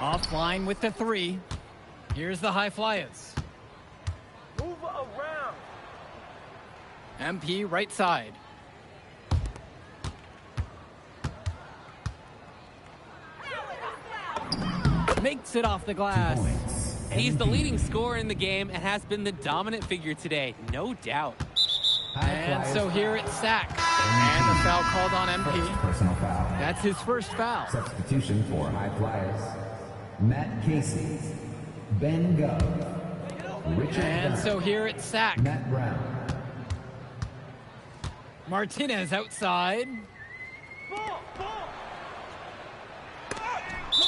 Offline with the 3. Here's the high flyers. Move around. MP right side. Makes it off the glass. He's the leading scorer in the game and has been the dominant figure today, no doubt. And so here it's sack. And the foul called on MP. Personal foul. That's his first foul. Substitution for high flyers. Matt Casey. Ben Gove. Richard And Dunn. so here it's sack. Matt Brown. Martinez outside.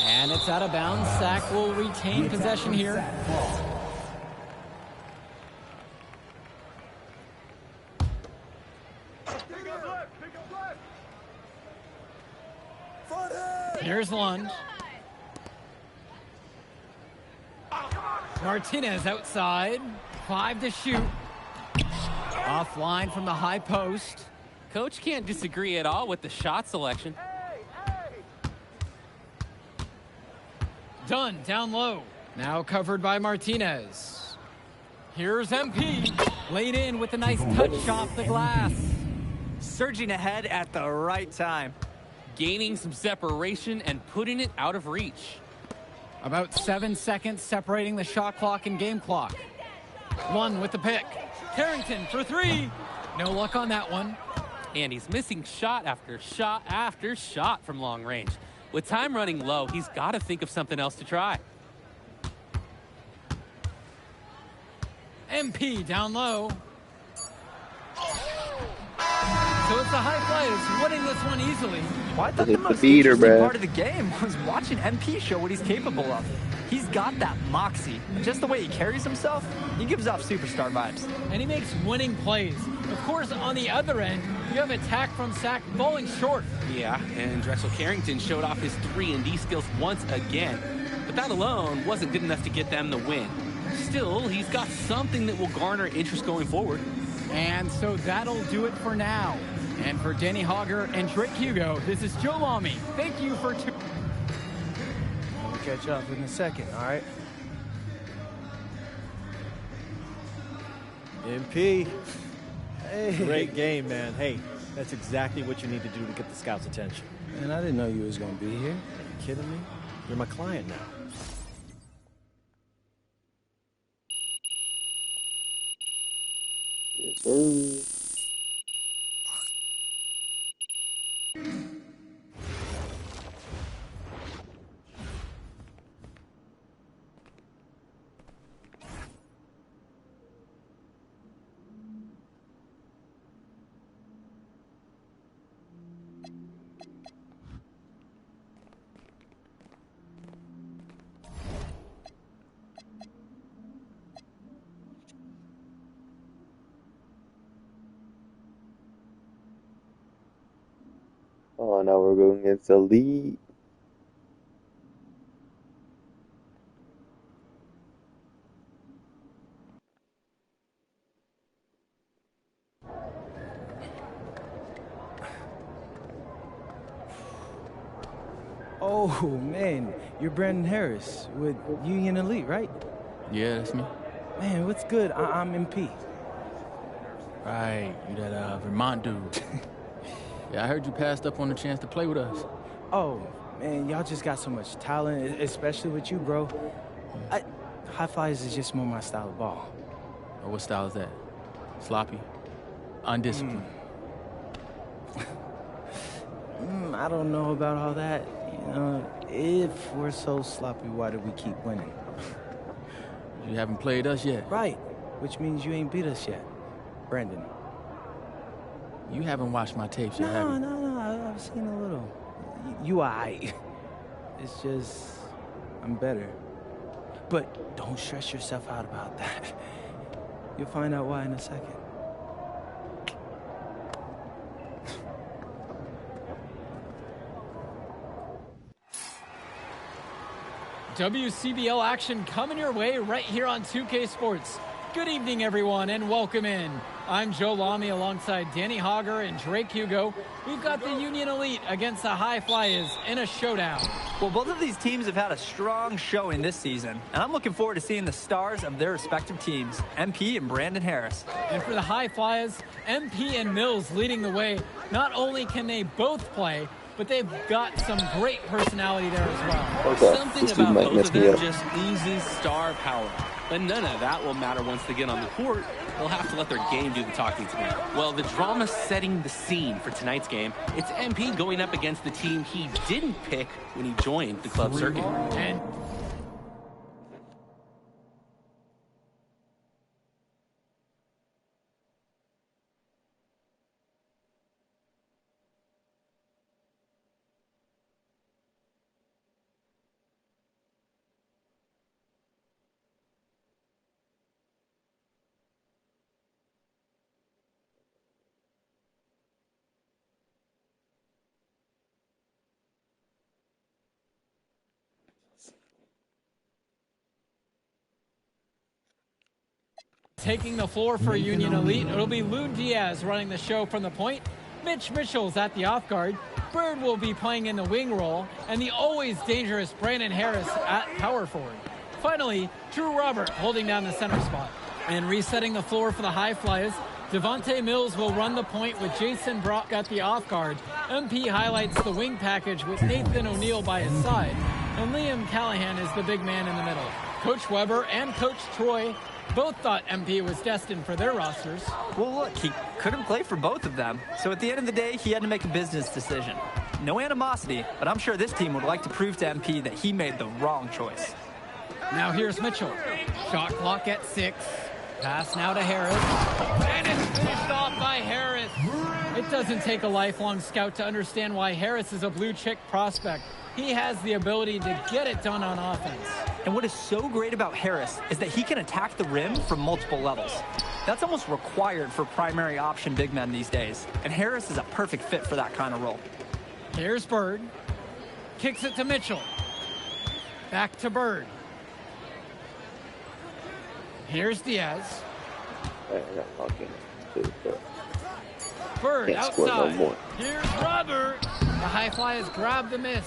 And it's out of bounds. Sack will retain possession here. Here's Lund. Martinez outside. 5 to shoot. Offline from the high post. Coach can't disagree at all with the shot selection. Dunn down low. Now covered by Martinez. Here's MP. Laid in with a nice touch off the glass. Surging ahead at the right time. Gaining some separation and putting it out of reach. About 7 seconds separating the shot clock and game clock. One with the pick. Carrington for 3. No luck on that one. And he's missing shot after shot after shot from long range. With time running low, he's got to think of something else to try. MP down low. So it's the high flyers winning this one easily. Well, I thought the It's the most beater, interesting bruh. part of the game was watching MP show what he's capable of. He's got that moxie. And just the way he carries himself, he gives off superstar vibes. And he makes winning plays. Of course, on the other end, you have attack from Sack falling short. Yeah, and Drexel Carrington showed off his 3-and-D skills once again. But that alone wasn't good enough to get them the win. Still, he's got something that will garner interest going forward. And so that'll do it for now. And for Danny Hogger and Drake Hugo, this is Joe Lamy. Thank you for We'll catch up in a second, all right? MP. Hey. Great game, man. Hey, that's exactly what you need to do to get the scouts' attention. Man, I didn't know you was gonna be here. Are you kidding me? You're my client now. Yes, sir. Oh, now we're going against the lead. Oh, man, you're Brandon Harris with Union Elite, right? Yeah, that's me. Man, what's good? I'm MP. Right, you that Vermont dude. Yeah, I heard you passed up on the chance to play with us. Oh, man, y'all just got so much talent, especially with you, bro. High flyers is just more my style of ball. Or what style is that? Sloppy? Undisciplined? I don't know about all that. You know, if we're so sloppy, why do we keep winning? You haven't played us yet. Right, which means you ain't beat us yet. Brandon. You haven't watched my tapes yet, have you? No, I've seen a little. You aight. It's just, I'm better. But don't stress yourself out about that. You'll find out why in a second. WCBL action coming your way right here on 2K Sports. Good evening, everyone, and welcome in. I'm Joe Lamy alongside Danny Hogger and Drake Hugo. We've got the Union Elite against the High Flyers in a showdown. Well, both of these teams have had a strong showing this season, and I'm looking forward to seeing the stars of their respective teams, MP and Brandon Harris. And for the High Flyers, MP and Mills leading the way. Not only can they both play, but they've got some great personality there as well. Okay, Something this dude about might both mess of me them up. just oozes star power. But none of that will matter once they get on the court. They'll have to let their game do the talking tonight. Well, the drama setting the scene for tonight's game. It's MP going up against the team he didn't pick when he joined the club circuit. And taking the floor for Union Elite, it'll be Lou Diaz running the show from the point. Mitch Mitchell's at the off guard. Bird will be playing in the wing role, and the always dangerous Brandon Harris at power forward. Finally, Drew Robert holding down the center spot. And resetting the floor for the High Flyers, Devontae Mills will run the point with Jason Brock at the off guard. MP highlights the wing package with Nathan O'Neill by his side, and Liam Callahan is the big man in the middle. Coach Weber and Coach Troy both thought MP was destined for their rosters. Well, look, he couldn't play for both of them, so at the end of the day, he had to make a business decision. No animosity, but I'm sure this team would like to prove to MP that he made the wrong choice. Now here's Mitchell. Shot clock at 6. Pass now to Harris. And it's finished off by Harris. It doesn't take a lifelong scout to understand why Harris is a blue chip prospect. He has the ability to get it done on offense. And what is so great about Harris is that he can attack the rim from multiple levels. That's almost required for primary option big men these days. And Harris is a perfect fit for that kind of role. Here's Bird. Kicks it to Mitchell. Back to Bird. Here's Diaz. I got locked in too, but Bird can't score no outside. more. Here's Robert. The High Flyers grab the miss.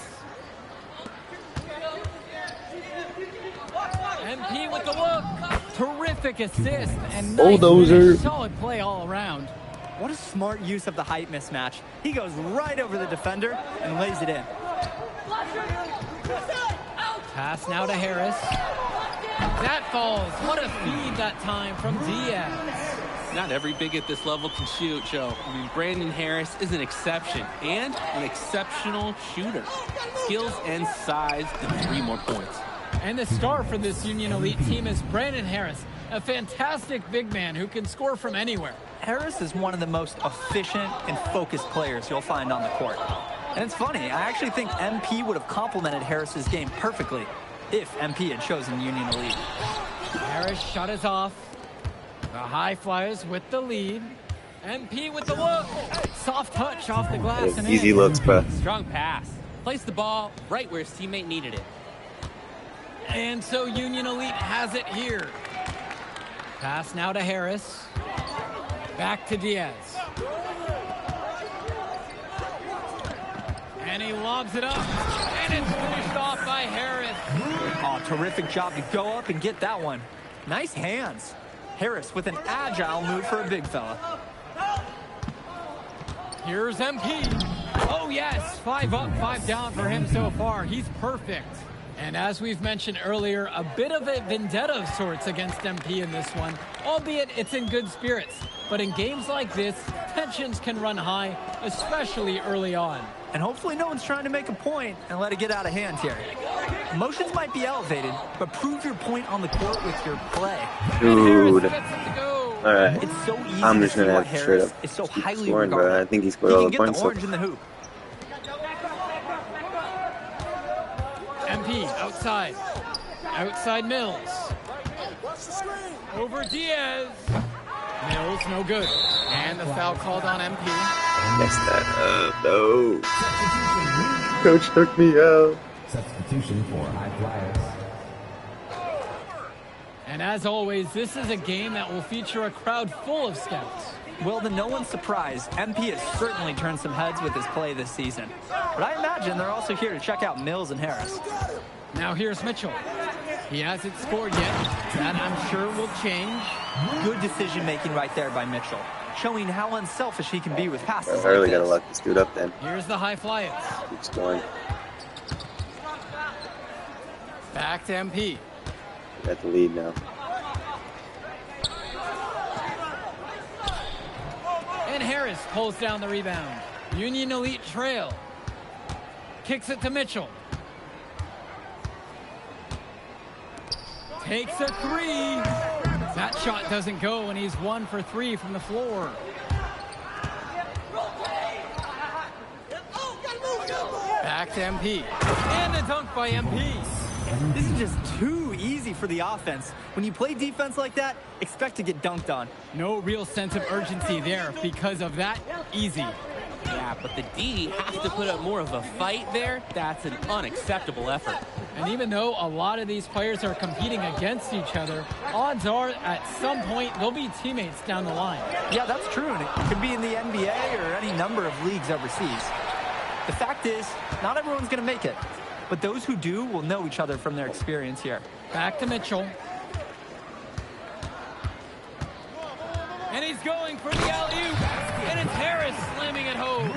MP with the look. Terrific assist and nice Bulldozer. finish. Solid play all around. What a smart use of the height mismatch. He goes right over the defender and lays it in. Pass now to Harris. That falls. What a feed that time from Diaz. Not every big at this level can shoot, Joe. I mean, Brandon Harris is an exception and an exceptional shooter. Skills and size and 3 more points. And the star for this Union Elite team is Brandon Harris, a fantastic big man who can score from anywhere. Harris is one of the most efficient and focused players you'll find on the court. And it's funny, I actually think MP would have complemented Harris's game perfectly if MP had chosen Union Elite. Harris shot is off. The High Flyers with the lead. MP with the look. Soft touch off the glass and Easy in. looks, bro. Strong pass. Placed the ball right where his teammate needed it. And so Union Elite has it here. Pass now to Harris. Back to Diaz. And he lobs it up. And it's finished off by Harris. Oh, terrific job to go up and get that one. Nice hands. Harris with an agile move for a big fella. Here's MP. Oh, yes. 5 up, 5 down for him so far. He's perfect. And as we've mentioned earlier, a bit of a vendetta of sorts against MP in this one, albeit it's in good spirits. But in games like this, tensions can run high, especially early on. And hopefully no one's trying to make a point and let it get out of hand here. Emotions might be elevated, but prove your point on the court with your play. Dude. Gets it to go. Alright. It's so easy I'm to just see gonna why have to straight Harris up is so keep highly scoring, bro. regarded. I think he scored all the He points. can get the orange in the hoop. MP outside. Outside Mills. Over Diaz. Mills no good. And the foul called on MP. Messed that up, no. Coach took me out. Substitution for High Flyers. And as always, this is a game that will feature a crowd full of scouts. Well, to no one's surprise, MP has certainly turned some heads with his play this season. But I imagine they're also here to check out Mills and Harris. Now here's Mitchell. He hasn't scored yet. That, I'm sure, will change. Good decision-making right there by Mitchell, showing how unselfish he can be with passes I really like gotta this. lock this dude up then. Here's the high flyers. Keep scoring. Back to MP. Got the lead now. And Harris pulls down the rebound. Union Elite trail. Kicks it to Mitchell. Takes a three. That shot doesn't go, and he's 1 for 3 from the floor. Back to MP. And a dunk by MP. This is just too easy for the offense. When you play defense like that, expect to get dunked on. No real sense of urgency there because of that. Easy. Yeah, but the D has to put up more of a fight there. That's an unacceptable effort. And even though a lot of these players are competing against each other, odds are at some point they'll be teammates down the line. Yeah, that's true, and it could be in the NBA or any number of leagues overseas. The fact is, not everyone's going to make it, but those who do will know each other from their experience here. Back to Mitchell. And he's going for the alley-oop, and it's Harris slamming it home.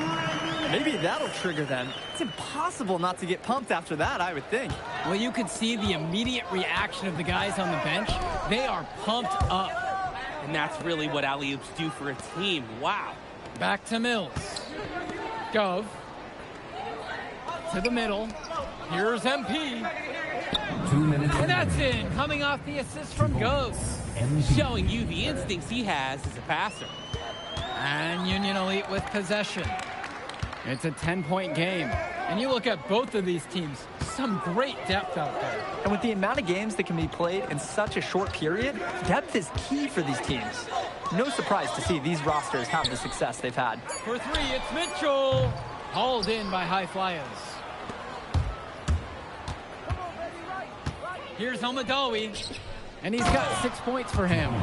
Maybe that'll trigger them. It's impossible not to get pumped after that, I would think. Well, you could see the immediate reaction of the guys on the bench. They are pumped up. And that's really what alley-oops do for a team. Wow. Back to Mills. Gove. To the middle. Here's MP. 2 minutes. And that's in, coming off the assist from Gove. Showing you the instincts he has as a passer. And Union Elite with possession. It's a 10-point game. And you look at both of these teams, some great depth out there. And with the amount of games that can be played in such a short period, depth is key for these teams. No surprise to see these rosters have the success they've had. For three, it's Mitchell. Hauled in by high flyers. Here's Omadawi. And he's got 6 points for him.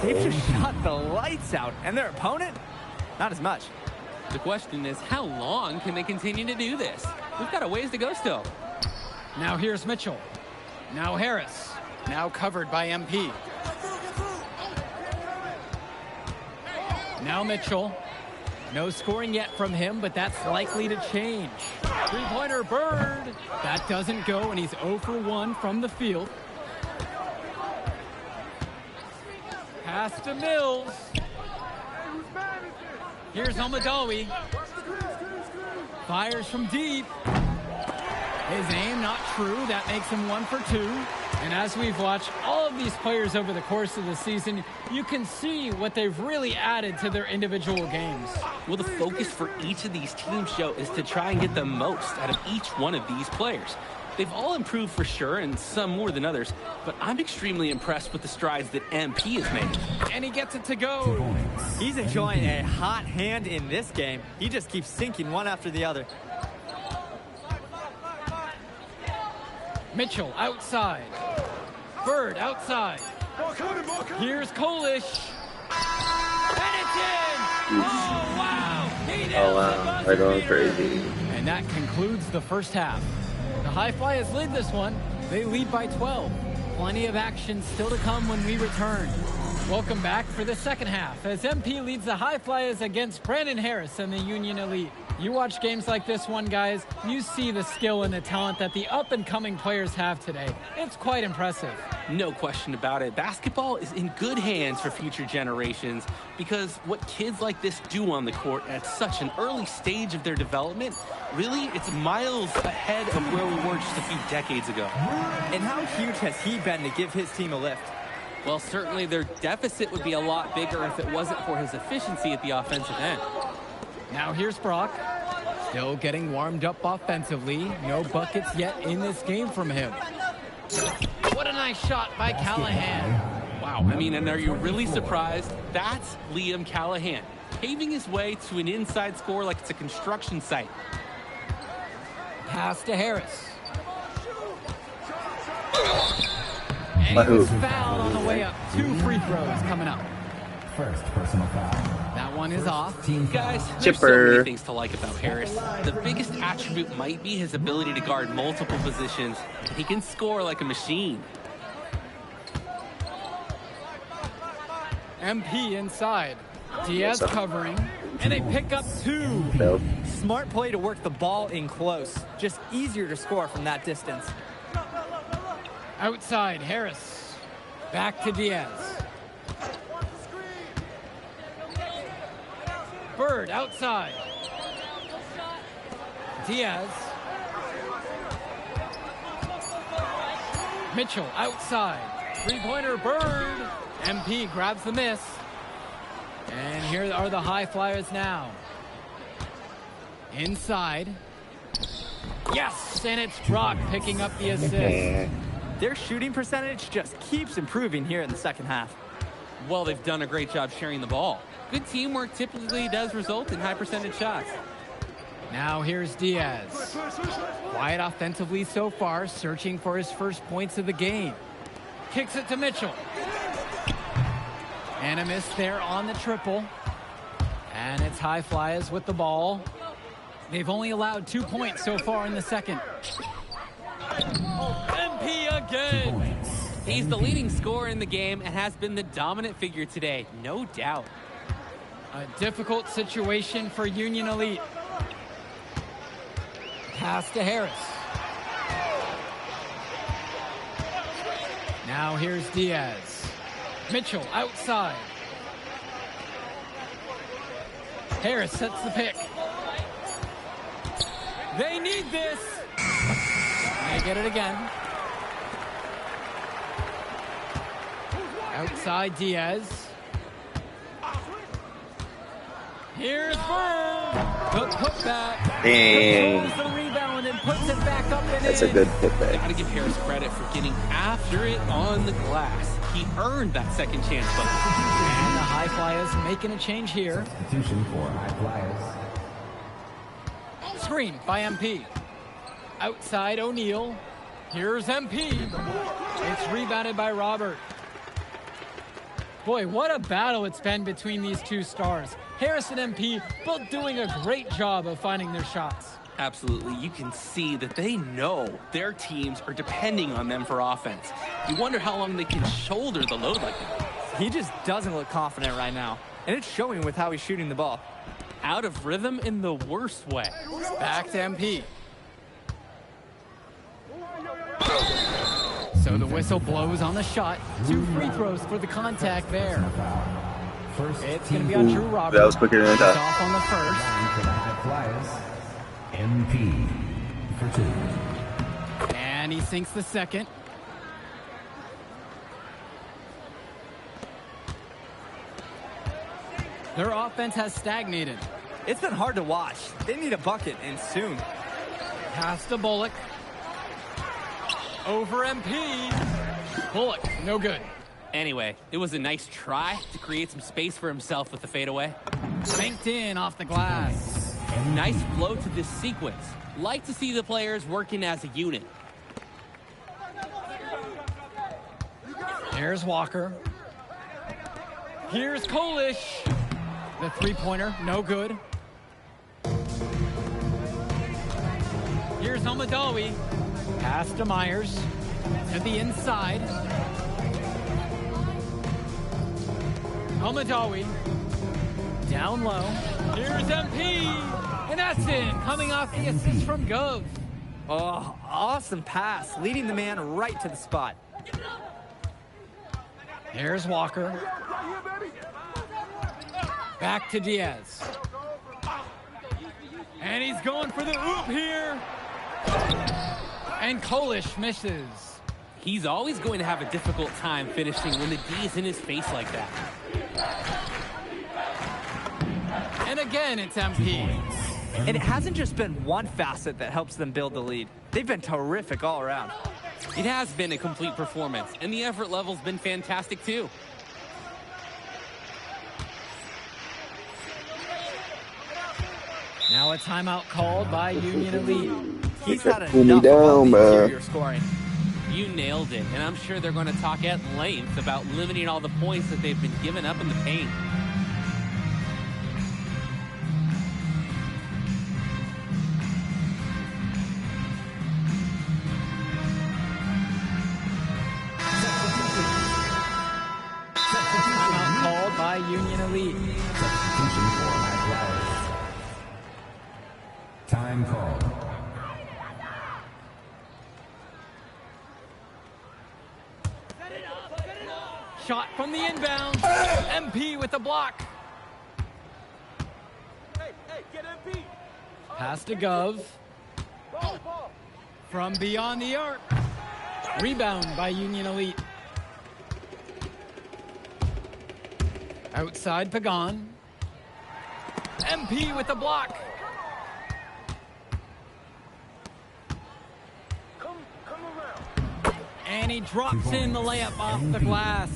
They've just shot the lights out, and their opponent, not as much. The question is, how long can they continue to do this? We've got a ways to go still. Now here's Mitchell. Now Harris. Now covered by MP. Now Mitchell. No scoring yet from him, but that's likely to change. Three-pointer Bird. That doesn't go, and he's 0 for 1 from the field. Pass to Mills. Here's Omadawi. Fires from deep. His aim not true. That makes him 1 for 2. And as we've watched all of these players over the course of the season, you can see what they've really added to their individual games. Well, the focus for each of these teams show is to try and get the most out of each one of these players. They've all improved for sure, and some more than others, but I'm extremely impressed with the strides that MP has made. And he gets it to go. He's enjoying a hot hand in this game. He just keeps sinking one after the other. Mitchell outside. Bird outside. Here's Kolish. And it's in! Oh, wow! He nails Oh, the wow. buzzer They're going beater. crazy. And that concludes the first half. The High Flyers lead this one. They lead by 12. Plenty of action still to come when we return. Welcome back for the second half as MP leads the High Flyers against Brandon Harris and the Union Elite. You watch games like this one, guys, you see the skill and the talent that the up-and-coming players have today. It's quite impressive. No question about it. Basketball is in good hands for future generations because what kids like this do on the court at such an early stage of their development, really, it's miles ahead of where we were just a few decades ago. And how huge has he been to give his team a lift? Well, certainly their deficit would be a lot bigger if it wasn't for his efficiency at the offensive end. Now here's Brock. Still getting warmed up offensively. No buckets yet in this game from him. What a nice shot by Callahan. Wow, I mean, and are you really surprised? That's Liam Callahan, paving his way to an inside score like it's a construction site. Pass to Harris. And he was fouled on the way up. 2 free throws coming up. First personal foul. That one is off. Guys, there's so many things to like about Harris. The biggest attribute might be his ability to guard multiple positions. He can score like a machine. MP inside. Diaz covering. And they pick up 2. Nope. Smart play to work the ball in close. Just easier to score from that distance. Outside, Harris. Back to Diaz. Bird outside. Diaz. Mitchell outside. 3-pointer, Bird. MP grabs the miss. And here are the high flyers now. Inside. Yes, and it's Brock picking up the assist. Their shooting percentage just keeps improving here in the second half. Well, they've done a great job sharing the ball. Good teamwork typically does result in high percentage shots. Now here's Diaz. Quiet offensively so far, searching for his first points of the game. Kicks it to Mitchell. And a miss there on the triple. And it's high flyers with the ball. They've only allowed 2 points so far in the second. MP again. He's the leading scorer in the game and has been the dominant figure today, no doubt. A difficult situation for Union Elite. Pass to Harris. Now here's Diaz. Mitchell outside. Harris sets the pick. They need this. They get it again. Outside Diaz. Here's Bird. The putback. Dang. Controls the rebound and puts it back up and That's in. a good putback. Gotta give Harris credit for getting after it on the glass. He earned that second chance bucket. And the high flyers making a change here. Substitution for high flyers. Screen by MP. Outside O'Neal. Here's MP. It's rebounded by Robert. Boy, what a battle it's been between these two stars. Harris and MP both doing a great job of finding their shots. Absolutely. You can see that they know their teams are depending on them for offense. You wonder how long they can shoulder the load like that. He just doesn't look confident right now. And it's showing with how he's shooting the ball. Out of rhythm in the worst way. Back to MP. So the whistle blows on the shot. 2 free throws for the contact there. First It's going to be on Drew Robert. That was quicker than I He's thought. off on the first. for the high flyers. MP for 2. And he sinks the second. Their offense has stagnated. It's been hard to watch. They need a bucket, and soon. Pass to Bullock. Over MP. Bullock, no good. Anyway, it was a nice try to create some space for himself with the fadeaway. Banked in off the glass. Nice flow to this sequence. Like to see the players working as a unit. There's Walker. Here's Kolish. The 3-pointer, no good. Here's Almadawi. Pass to Myers. To the inside. Almadawi. Down low. Here's MP. And that's in. Coming off the assist from Gov. Oh, awesome pass. Leading the man right to the spot. There's Walker. Back to Diaz. And he's going for the oop here. And Kolish misses. He's always going to have a difficult time finishing when the D is in his face like that. And again, it's MP. And it hasn't just been one facet that helps them build the lead. They've been terrific all around. It has been a complete performance, and the effort level's been fantastic too. Now a timeout called by Union Elite. He's had Pull me enough down, of all the bro. interior scoring. You nailed it, and I'm sure they're going to talk at length about limiting all the points that they've been giving up in the paint. Timeout called by Union Elite. Substitution for High Flyers. Time called. Shot from the inbound. MP with the block. Pass to Gov. From beyond the arc. Rebound by Union Elite. Outside Pagan. MP with the block. And he drops in the layup off the glass.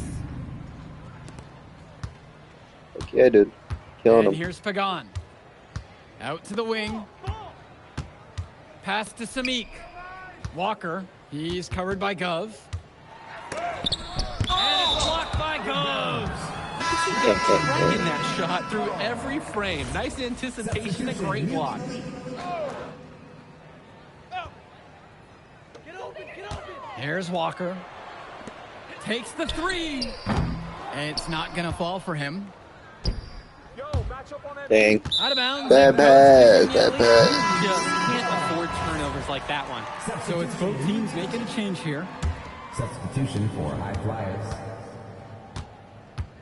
Okay, dude. Killing And him. here's Pagan. Out to the wing. Pass to Samik. Walker. He's covered by Gov. And it's blocked by Gov. Dragging that shot through every frame. Nice anticipation, a great block. Here's Walker. Takes the three. And it's not going to fall for him. Dang. Out of bounds. Bad pass. Bad pass. Just can't afford turnovers like that one. So it's both teams making a change here. Substitution for High Flyers.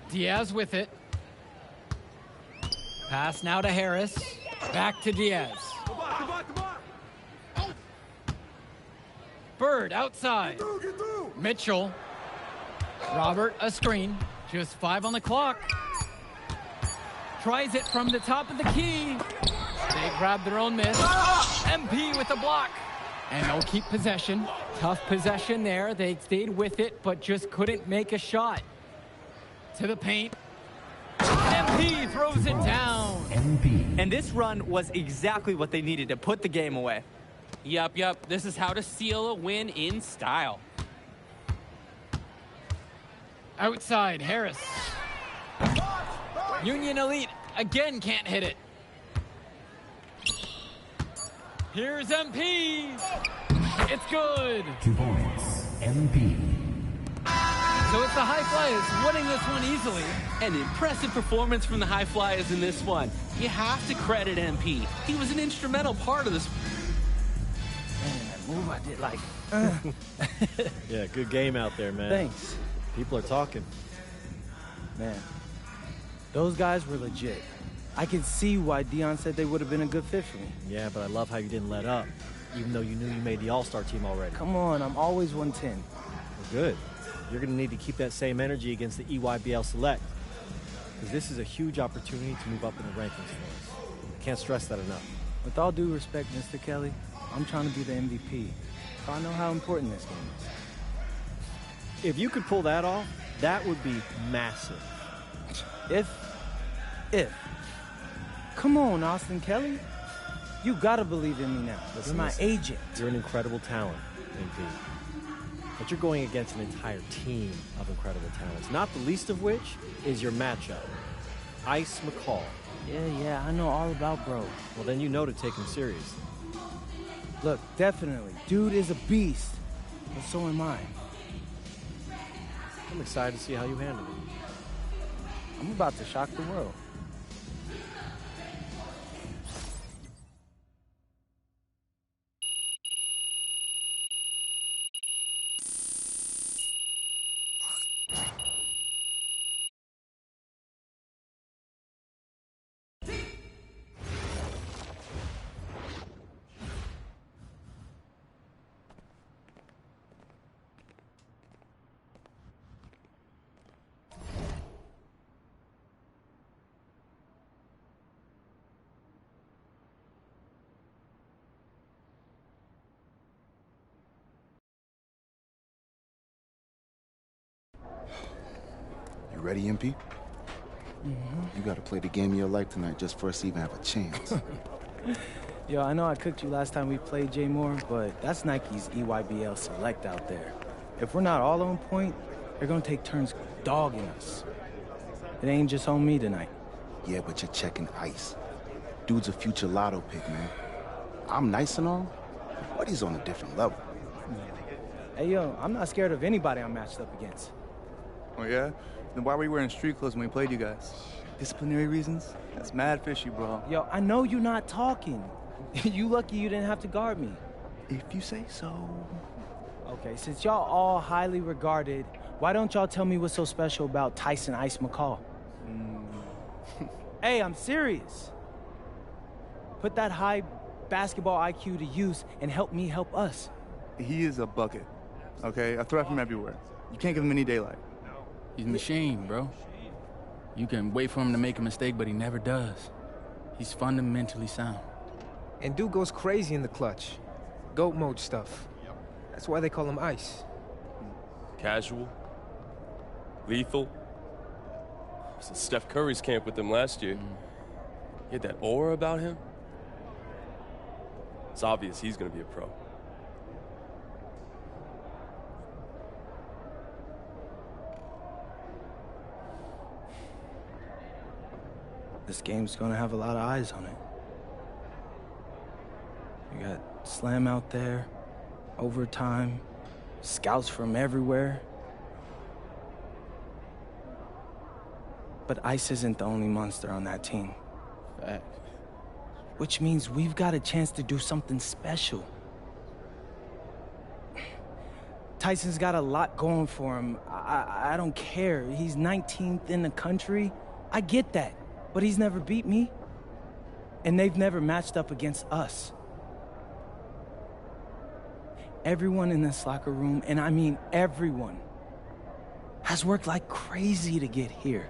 Diaz with it. Pass now to Harris. Back to Diaz. Bird outside. Mitchell. Robert, a screen. Just 5 on the clock. Tries it from the top of the key. They grab their own miss. MP with the block. And they'll keep possession. Tough possession there. They stayed with it, but just couldn't make a shot. To the paint. MP throws it down. MP. And this run was exactly what they needed to put the game away. Yup. This is how to seal a win in style. Outside, Harris. Union Elite again can't hit it. Here's MP. It's good. 2 points. MP. So it's the High Flyers winning this one easily. An impressive performance from the High Flyers in this one. You have to credit MP. He was an instrumental part of this. Man, that move I did like. Yeah, good game out there, man. Thanks. People are talking. Man, those guys were legit. I can see why Dion said they would have been a good fit for me. Yeah, but I love how you didn't let up, even though you knew you made the All-Star team already. Come on, I'm always 110. Well, good. You're going to need to keep that same energy against the EYBL Select, because this is a huge opportunity to move up in the rankings for us. Can't stress that enough. With all due respect, Mr. Kelly, I'm trying to be the MVP. So I know how important this game is. If you could pull that off, that would be massive. If. Come on, Austin Kelly. You gotta believe in me now. You're my agent. You're an incredible talent, MP. But you're going against an entire team of incredible talents, not the least of which is your matchup, Ice McCall. Yeah, I know all about bro. Well, then you know to take him seriously. Look, definitely. Dude is a beast. But so am I. I'm excited to see how you handle it. I'm about to shock the world. You ready, MP? You got to play the game of your life tonight just for us to even have a chance. Yo, I know I cooked you last time we played Jay Moore, but that's Nike's EYBL Select out there. If we're not all on point, they're gonna take turns dogging us. It ain't just on me tonight. Yeah, but you're checking ice. Dude's a future lotto pick, man. I'm nice and all, but he's on a different level. Hey, yo, I'm not scared of anybody I'm matched up against. Oh, yeah? Then why were you wearing street clothes when we played you guys? Disciplinary reasons? That's mad fishy, bro. Yo, I know you're not talking. You lucky you didn't have to guard me. If you say so. Okay, since y'all all highly regarded, why don't y'all tell me what's so special about Tyson Ice McCall? Hey, I'm serious. Put that high basketball IQ to use and help me help us. He is a bucket, okay? A threat from everywhere. You can't give him any daylight. He's a machine, bro. You can wait for him to make a mistake, but he never does. He's fundamentally sound. And dude goes crazy in the clutch. GOAT mode stuff. That's why they call him Ice. Casual. Lethal. I was in Steph Curry's camp with him last year. He had that aura about him. It's obvious he's going to be a pro. This game's gonna have a lot of eyes on it. You got Slam out there, overtime, scouts from everywhere. But Ice isn't the only monster on that team. Fact. Which means we've got a chance to do something special. Tyson's got a lot going for him. I don't care. He's 19th in the country. I get that. But he's never beat me. And they've never matched up against us. Everyone in this locker room, and I mean everyone, has worked like crazy to get here.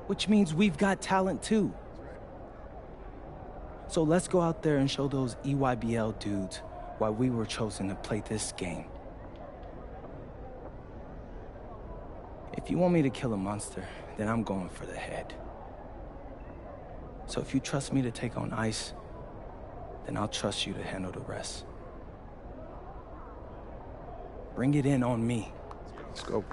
Which means we've got talent too. So let's go out there and show those EYBL dudes why we were chosen to play this game. If you want me to kill a monster, then I'm going for the head. So if you trust me to take on Ice, then I'll trust you to handle the rest. Bring it in on me. Let's go.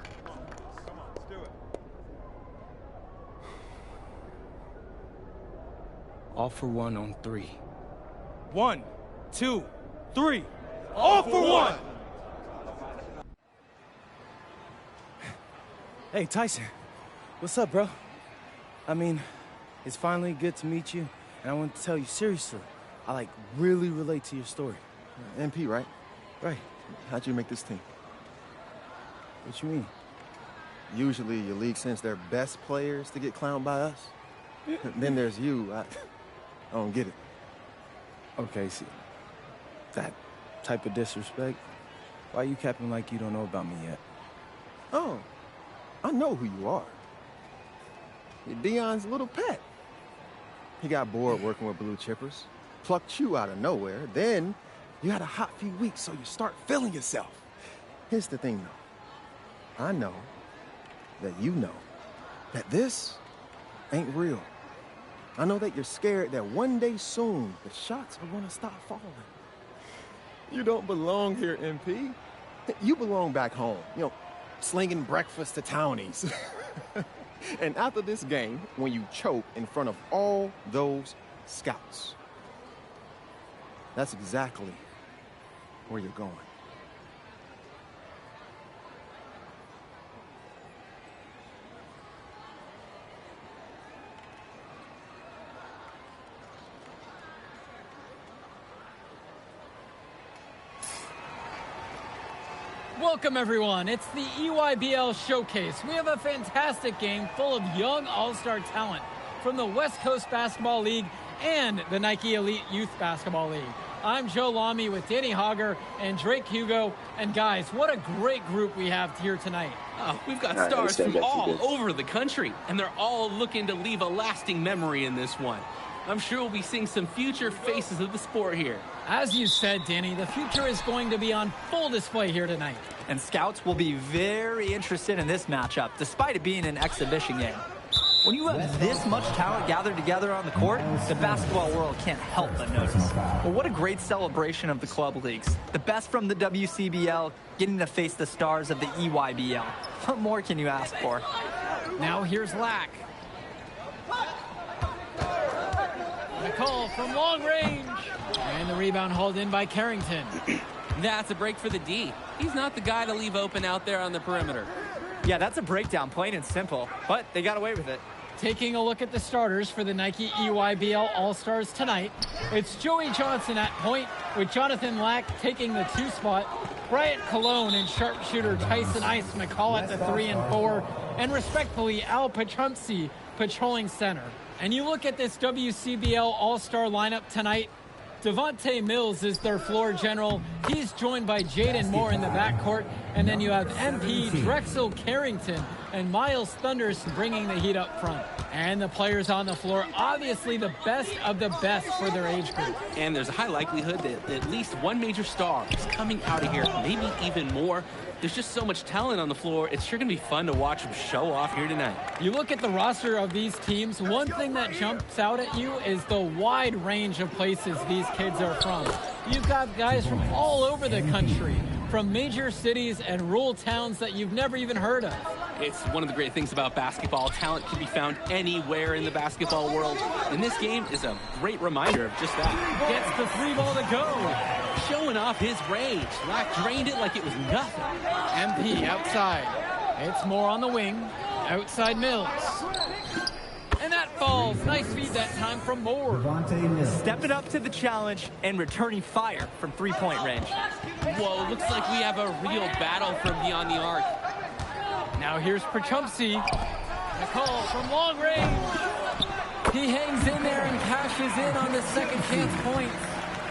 All for one on 3. 1, 2, 3. All for one! Hey, Tyson. What's up, bro? I mean, it's finally good to meet you, and I want to tell you seriously, I really relate to your story. MP, right? Right. How'd you make this team? What you mean? Usually your league sends their best players to get clowned by us. Then there's you. I don't get it. Okay, see, that type of disrespect, why you capping like you don't know about me yet? Oh, I know who you are. You're Dion's little pet. He got bored working with blue chippers, plucked you out of nowhere, then you had a hot few weeks, so you start feeling yourself. Here's the thing, though. I know that you know that this ain't real. I know that you're scared that one day soon the shots are gonna stop falling. You don't belong here, MP. You belong back home, you know, slinging breakfast to townies. And after this game, when you choke in front of all those scouts, that's exactly where you're going. Welcome, everyone. It's the EYBL Showcase. We have a fantastic game full of young all-star talent from the West Coast Basketball League and the Nike Elite Youth Basketball League. I'm Joe Lamy with Danny Hogger and Drake Hugo. And guys, what a great group we have here tonight. Oh, we've got stars from all over the country, and they're all looking to leave a lasting memory in this one. I'm sure we'll be seeing some future faces of the sport here. As you said, Danny, the future is going to be on full display here tonight. And scouts will be very interested in this matchup, despite it being an exhibition game. When you have this much talent gathered together on the court, the basketball world can't help but notice. But what a great celebration of the club leagues. The best from the WCBL getting to face the stars of the EYBL. What more can you ask for? Now here's Lack. McCall from long range. And the rebound hauled in by Carrington. That's a break for the D. He's not the guy to leave open out there on the perimeter. Yeah, that's a breakdown, plain and simple. But they got away with it. Taking a look at the starters for the Nike EYBL All-Stars tonight, it's Joey Johnson at point with Jonathan Lack taking the 2 spot, Bryant Cologne and sharpshooter Tyson Ice McCall at the 3 and 4, and respectfully Al Pachumpsi patrolling center. And you look at this WCBL All-Star lineup tonight, Devontae Mills is their floor general. He's joined by Jaden Moore in the backcourt. And then you have MP Drexel Carrington and Miles Thunders bringing the heat up front. And the players on the floor, obviously the best of the best for their age group. And there's a high likelihood that at least one major star is coming out of here, maybe even more. There's just so much talent on the floor. It's sure going to be fun to watch them show off here tonight. You look at the roster of these teams, one thing that jumps out at you is the wide range of places these kids are from. You've got guys from all over the country, from major cities and rural towns that you've never even heard of. It's one of the great things about basketball. Talent can be found anywhere in the basketball world. And this game is a great reminder of just that. Gets the 3 ball to go. Showing off his range. Lack drained it like it was nothing. MP outside. It's Moore on the wing. Outside Mills. And that falls. Nice feed that time from Moore. Stepping up to the challenge and returning fire from 3-point range. Whoa, looks like we have a real battle from beyond the arc. Now here's Pachumpsi. McCall from long range. He hangs in there and cashes in on the second chance points.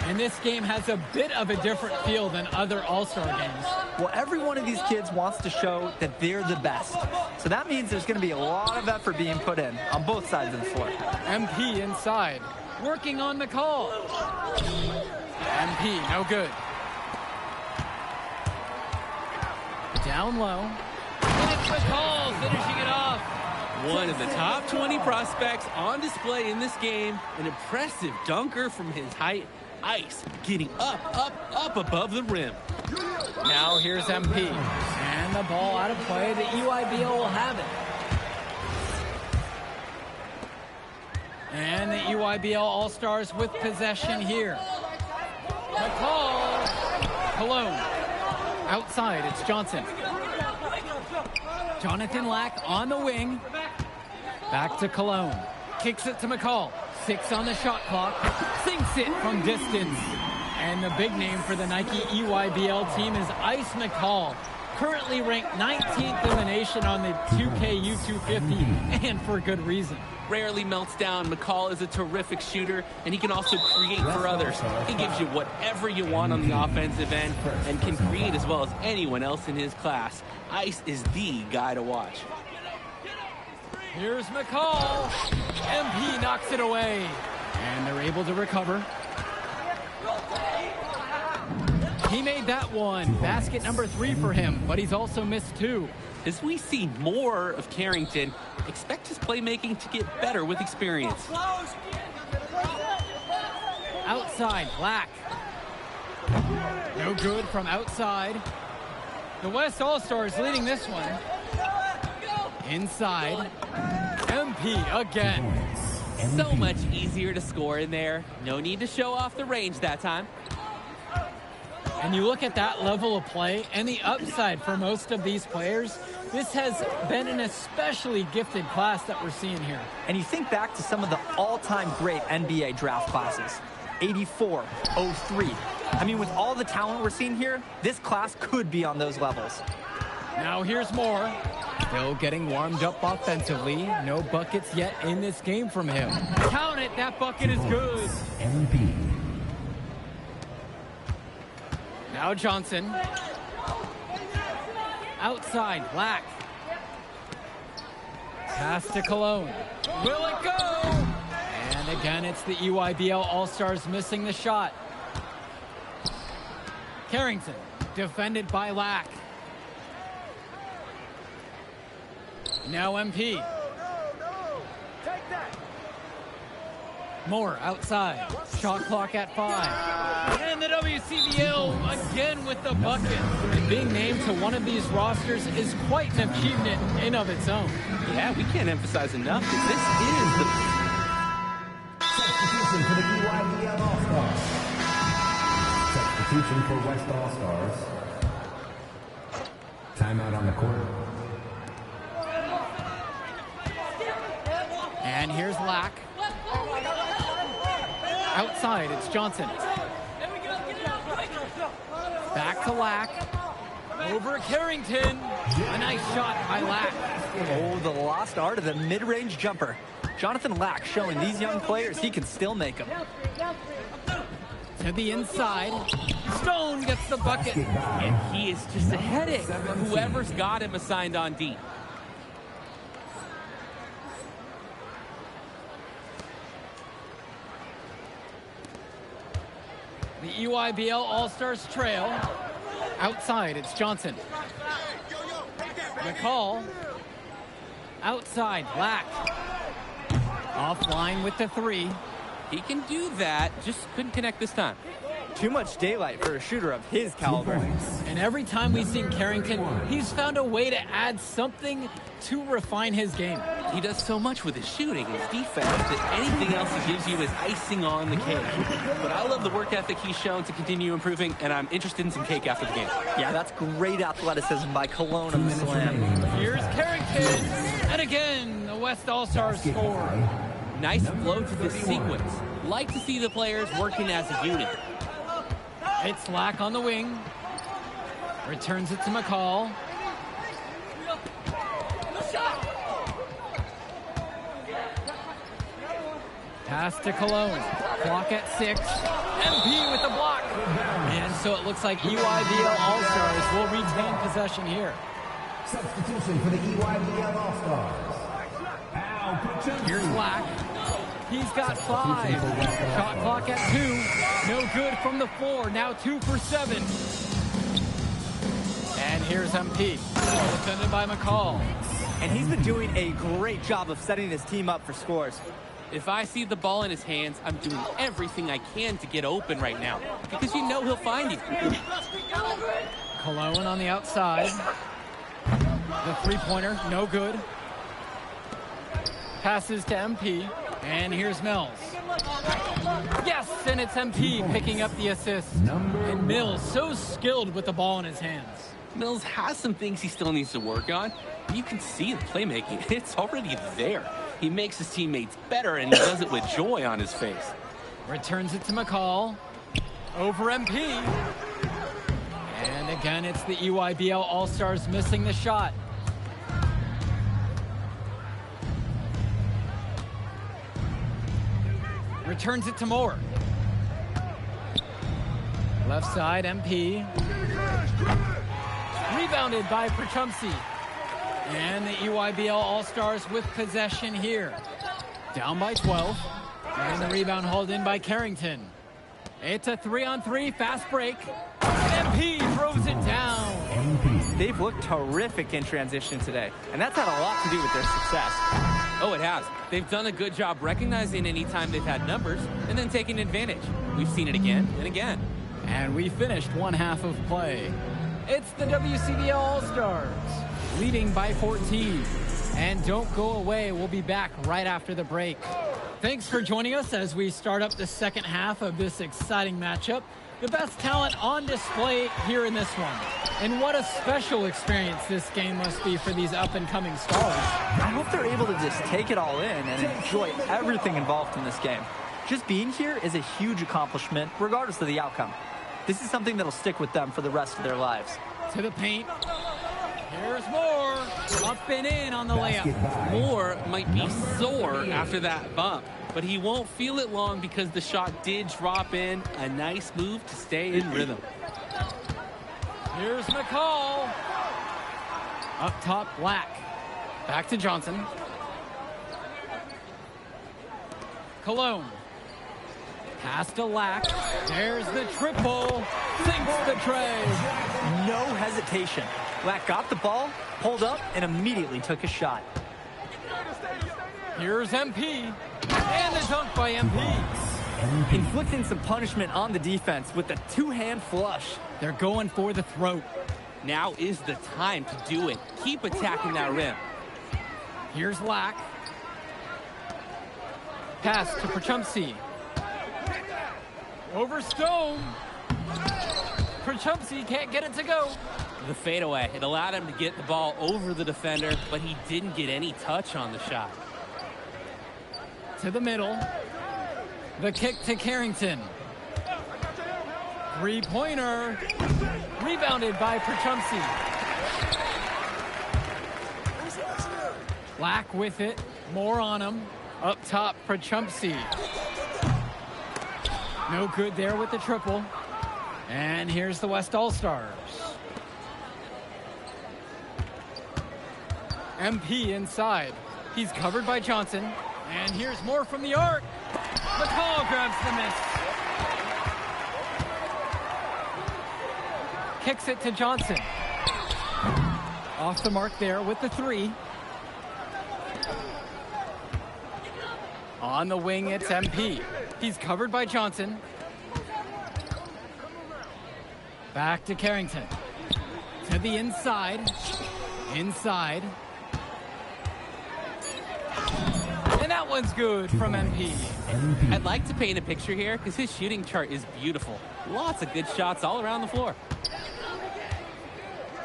And this game has a bit of a different feel than other All-Star games. Well, every one of these kids wants to show that they're the best. So that means there's going to be a lot of effort being put in on both sides of the floor. MP inside, working on McCall. MP, no good. Down low. And it's McCall finishing it off. One of the top 20 prospects on display in this game. An impressive dunker from his height. Ice getting up above the rim. Now here's MP. And the ball out of play. The EYBL will have it. And the EYBL All-Stars with possession here. McCall. Cologne. Outside, it's Johnson. Jonathan Lack on the wing. Back to Cologne. Kicks it to McCall. 6 on the shot clock. Sinks it from distance. And the big name for the Nike EYBL team is Ice McCall. Currently ranked 19th in the nation on the 2K U250, and for good reason. Rarely melts down. McCall is a terrific shooter, and he can also create for others. He gives you whatever you want on the offensive end and can create as well as anyone else in his class. Ice is the guy to watch. Here's McCall. MP knocks it away. And they're able to recover. He made that one. Basket number 3 for him, but he's also missed 2. As we see more of Carrington, expect his playmaking to get better with experience. Outside, Black. No good from outside. The West All-Stars leading this one. Inside. MP again. So much easier to score in there. No need to show off the range that time. And you look at that level of play and the upside for most of these players, this has been an especially gifted class that we're seeing here. And you think back to some of the all-time great NBA draft classes. 84, 03. I mean, with all the talent we're seeing here, this class could be on those levels. Now here's Moore. Still getting warmed up offensively. No buckets yet in this game from him. Count it, that bucket is good. MP. Now Johnson. Outside, Black. Pass to Cologne. Will it go? And again, it's the EYBL All-Stars missing the shot. Carrington, defended by Lack. Now MP. Moore outside. Shot clock at 5. And the WCBL again with the bucket. And being named to one of these rosters is quite an achievement in of its own. Yeah, we can't emphasize enough that this is the... Substitution for the EYBL All-Stars. Substitution for West All-Stars. Timeout on the court. And here's Lack. Outside, it's Johnson. Back to Lack. Over Carrington. A nice shot by Lack. Oh, the lost art of the mid-range jumper. Jonathan Lack showing these young players he can still make them. To the inside. Stone gets the bucket. And he is just a headache for whoever's got him assigned on D. The EYBL All-Stars trail. Outside, it's Johnson. McCall. Outside, Lack. Offline with the 3. He can do that, just couldn't connect this time. Too much daylight for a shooter of his caliber. And every time we've seen Carrington, he's found a way to add something to refine his game. He does so much with his shooting, his defense, that anything else he gives you is icing on the cake. But I love the work ethic he's shown to continue improving, and I'm interested in some cake after the game. Yeah, that's great athleticism by Cologne on the slam. Here's Carrington. And again, the West All-Stars score. Nice flow to this sequence. Like to see the players working as a unit. It's Lack on the wing. Returns it to McCall. Pass to Cologne. Clock at 6. MP with the block. And so it looks like EYBL All-Stars will retain possession here. Substitution for the EYBL All-Stars. Here's Lack. He's got 5. Shot clock at 2. No good from the 4. Now 2 for 7. And here's MP. Defended by McCall. And he's been doing a great job of setting his team up for scores. If I see the ball in his hands, I'm doing everything I can to get open right now. Because you know he'll find you. Cologne on the outside. The three-pointer, no good. Passes to MP. And here's Mills. Yes, and it's MP picking up the assist. And Mills, so skilled with the ball in his hands. Mills has some things he still needs to work on. You can see the playmaking. It's already there. He makes his teammates better, and he does it with joy on his face. Returns it to McCall. Over MP. And again, it's the EYBL All-Stars missing the shot. Returns it to Moore. Left side, MP. Rebounded by Perchumsey. And the EYBL All-Stars with possession here. Down by 12. And the rebound hauled in by Carrington. It's a 3-on-3 fast break. And MP throws it down. They've looked terrific in transition today, and that's had a lot to do with their success. Oh, it has. They've done a good job recognizing any time they've had numbers and then taking advantage. We've seen it again and again. And we finished one half of play. It's the WCBL All-Stars, leading by 14. And don't go away. We'll be back right after the break. Thanks for joining us as we start up the second half of this exciting matchup. The best talent on display here in this one. And what a special experience this game must be for these up-and-coming stars. I hope they're able to just take it all in and enjoy everything involved in this game. Just being here is a huge accomplishment, regardless of the outcome. This is something that'll stick with them for the rest of their lives. To the paint. Here's Moore. Up and in on the layup. Moore might be sore after that bump, but he won't feel it long because the shot did drop in. A nice move to stay in rhythm. Here's McCall. Up top, Black. Back to Johnson. Cologne. Pass to Lack. There's the triple. Sinks the tray. No hesitation. Lack got the ball, pulled up, and immediately took a shot. Here's MP. And the dunk by MP. Inflicting some punishment on the defense with the two-hand flush. They're going for the throat. Now is the time to do it. Keep attacking that rim. Here's Lack. Pass to Prachumsky. Over Stone. Prachumsky can't get it to go. The fadeaway. It allowed him to get the ball over the defender, but he didn't get any touch on the shot. To the middle. The kick to Carrington. Three-pointer. Rebounded by Prachumsky. Lack with it. More on him. Up top, Prachumsky. No good there with the triple. And here's the West All-Stars. MP inside. He's covered by Johnson. And here's more from the arc. McCall grabs the miss. Kicks it to Johnson. Off the mark there with the three. On the wing, it's MP. He's covered by Johnson. Back to Carrington. To the inside. Inside. And that one's good from MP. I'd like to paint a picture here because his shooting chart is beautiful. Lots of good shots all around the floor.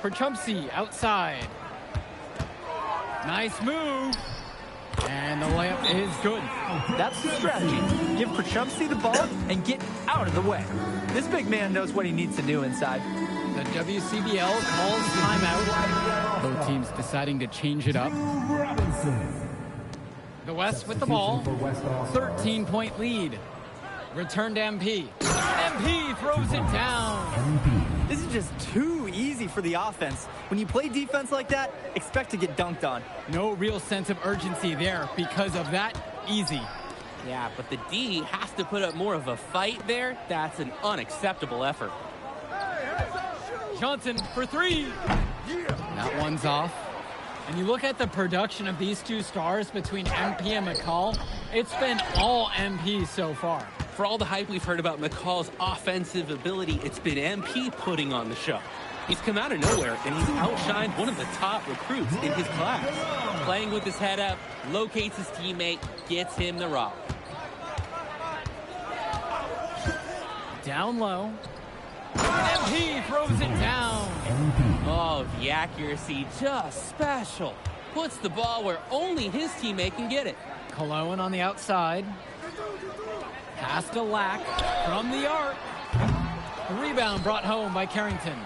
Prachumsky outside. Nice move. And the layup is good. That's the strategy. Give Prachumsky the ball and get out of the way. This big man knows what he needs to do inside. The WCBL calls timeout. Both teams deciding to change it up. The West with the ball. 13-point lead. Return to MP. MP throws it down. This is just too easy for the offense. When you play defense like that, expect to get dunked on. No real sense of urgency there because of that easy. Yeah, but the D has to put up more of a fight there. That's an unacceptable effort. Johnson for three. That one's off. And you look at the production of these two stars between MP and McCall, it's been all MP so far. For all the hype we've heard about McCall's offensive ability, it's been MP putting on the show. He's come out of nowhere, and he's outshined one of the top recruits in his class. Playing with his head up, locates his teammate, gets him the rock. Down low. MP throws it down. Oh, the accuracy, just special. Puts the ball where only his teammate can get it. Cologne on the outside. Pass to Lack from the arc. The rebound brought home by Carrington.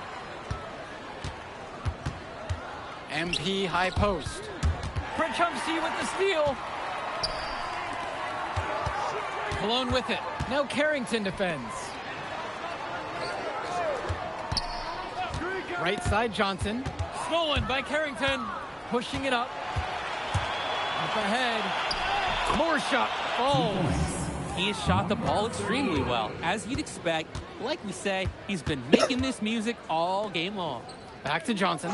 MP high post. Prachumsky with the steal. Cologne with it. Now Carrington defends. Right side Johnson. Stolen by Carrington. Pushing it up. Up ahead. More shot falls. He has shot the ball extremely well. As you'd expect, like we say, he's been making this music all game long. Back to Johnson.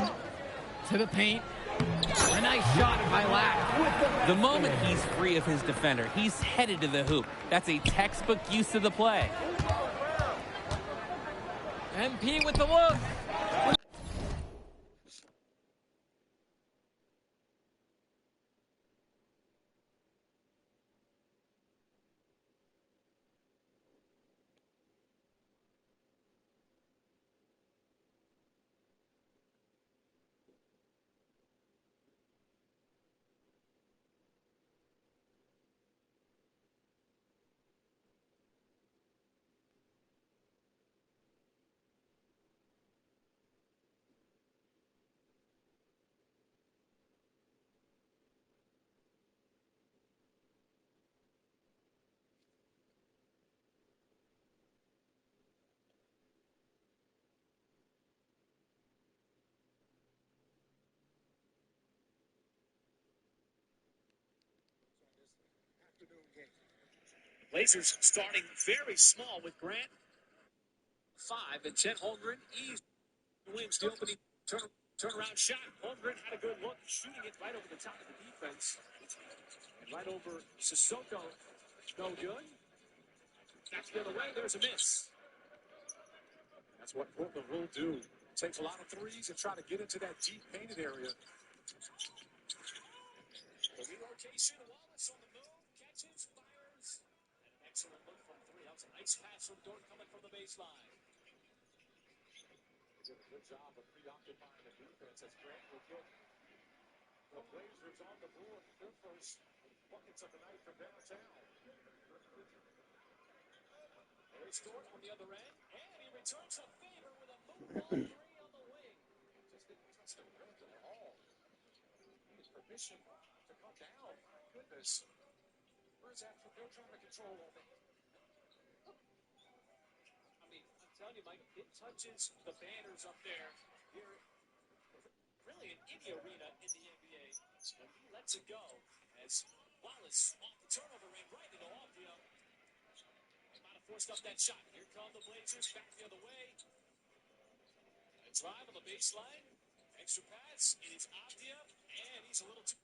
To the paint. A nice shot by Lack. The moment he's free of his defender, he's headed to the hoop. That's a textbook use of the play. MP with the look. Blazers starting very small with Grant. 5 and Chet Holmgren. Williams the opening turn. Turnaround shot. Holmgren had a good look, shooting it right over the top of the defense. And right over Sissoko. No good. That's the other way. There's a miss. That's what Portland will do. Takes a lot of threes and try to get into that deep painted area. The relocation. Wallace on the move. Catches, fires. And an excellent look from three. That was a nice pass from Dort coming from the baseline. They did a good job of preoccupying the defense as Grant will get the Blazers on the board. Their first buckets of the night from downtown. There's Dort on the other end, and he returns a favor with a move ball three on the wing. Just didn't touch the rim at all. He has permission to come down. Goodness. Where's that? They're trying to control all that. I mean, I'm telling you, Mike, it touches the banners up there. Here, really in any arena in the NBA. And he lets it go as Wallace off the turnover ran right into Avdia. They might have forced up that shot. Here come the Blazers back the other way. A drive on the baseline. Extra pass. It is Avdia, and he's a little too.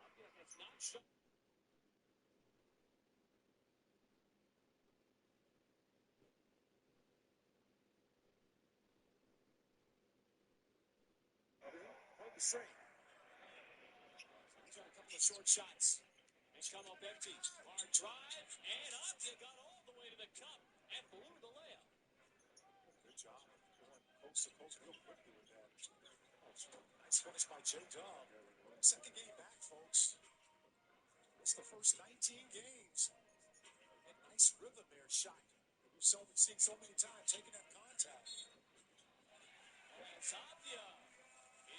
Avdia has not shown. Straight. He's got a couple of short shots. He's come up empty. Hard drive, and Avdia got all the way to the cup and blew the layup. Good job of going coast to coast real quickly with that. Nice finish by J-Dub. Second game back, folks. It's the first 19 games. And nice rhythm there, shot. We've seen so many times taking that contact. And it's Avdia.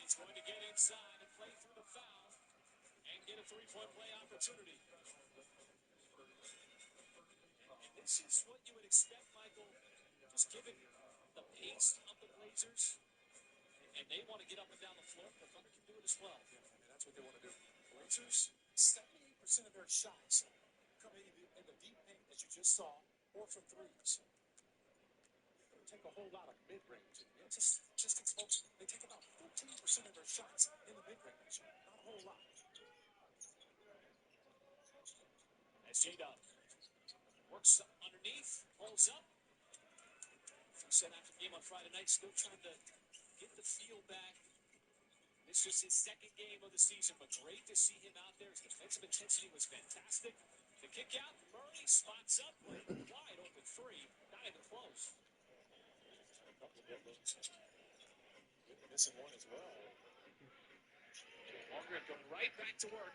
He's going to get inside and play through the foul and get a three-point play opportunity. And this is what you would expect, Michael, just given the pace of the Blazers. And they want to get up and down the floor. The Thunder can do it as well. Yeah, I mean, that's what they want to do. Blazers, 78% of their shots coming in the deep paint, as you just saw, or from threes. Take a whole lot of mid-range. Just exposed. They take about 14% of their shots in the mid-range. Not a whole lot. As J-Dub works up underneath, pulls up. As we said after the game on Friday night, still trying to get the feel back. This is his second game of the season, but great to see him out there. His defensive intensity was fantastic. The kick out, Murray spots up, wide open three, not even close. Missing one as well. Holmgren going right back to work.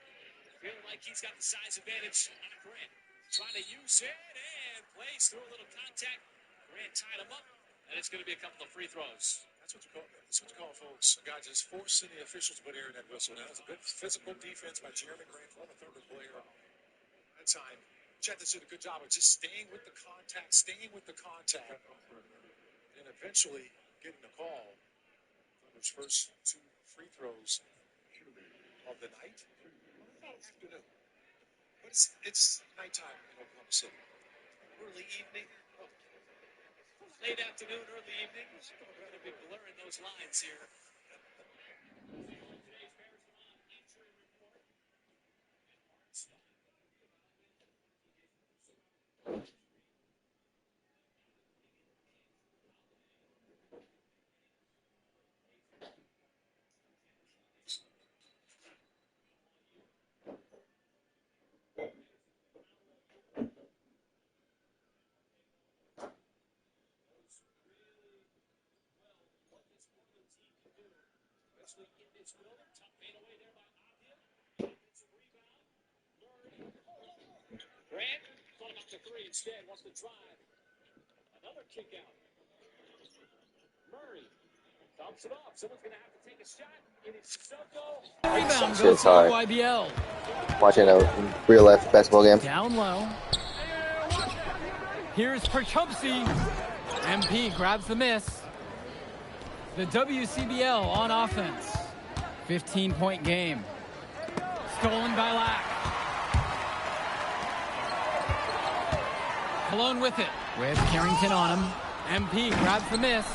Feeling like he's got the size advantage on Grant. Trying to use it and plays through a little contact. Grant tied him up, and it's going to be a couple of free throws. That's what you call, folks. A guy just forcing the officials to put air in that whistle. That was a good physical defense by Jeremy Grant, former Thunder player. That time, Chettis did a good job of just staying with the contact, and eventually getting the call. Thunder's first two free throws of the night. Afternoon. But it's nighttime in Oklahoma City. Early evening. Late afternoon, early evening. We're going to be blurring those lines here. Grant thought about the three instead, wants to drive. Another kick out. Murray dumps it off. Someone's going to have to take a shot. It is Sissoko. Rebound Shit's goes to hard. YBL. Watching a real life basketball game. Down low. Here's Perchupsky. MP grabs the miss. The WCBL on offense. 15-point game. Stolen by Lack. Cologne with it, with Carrington on him. MP grabs the miss.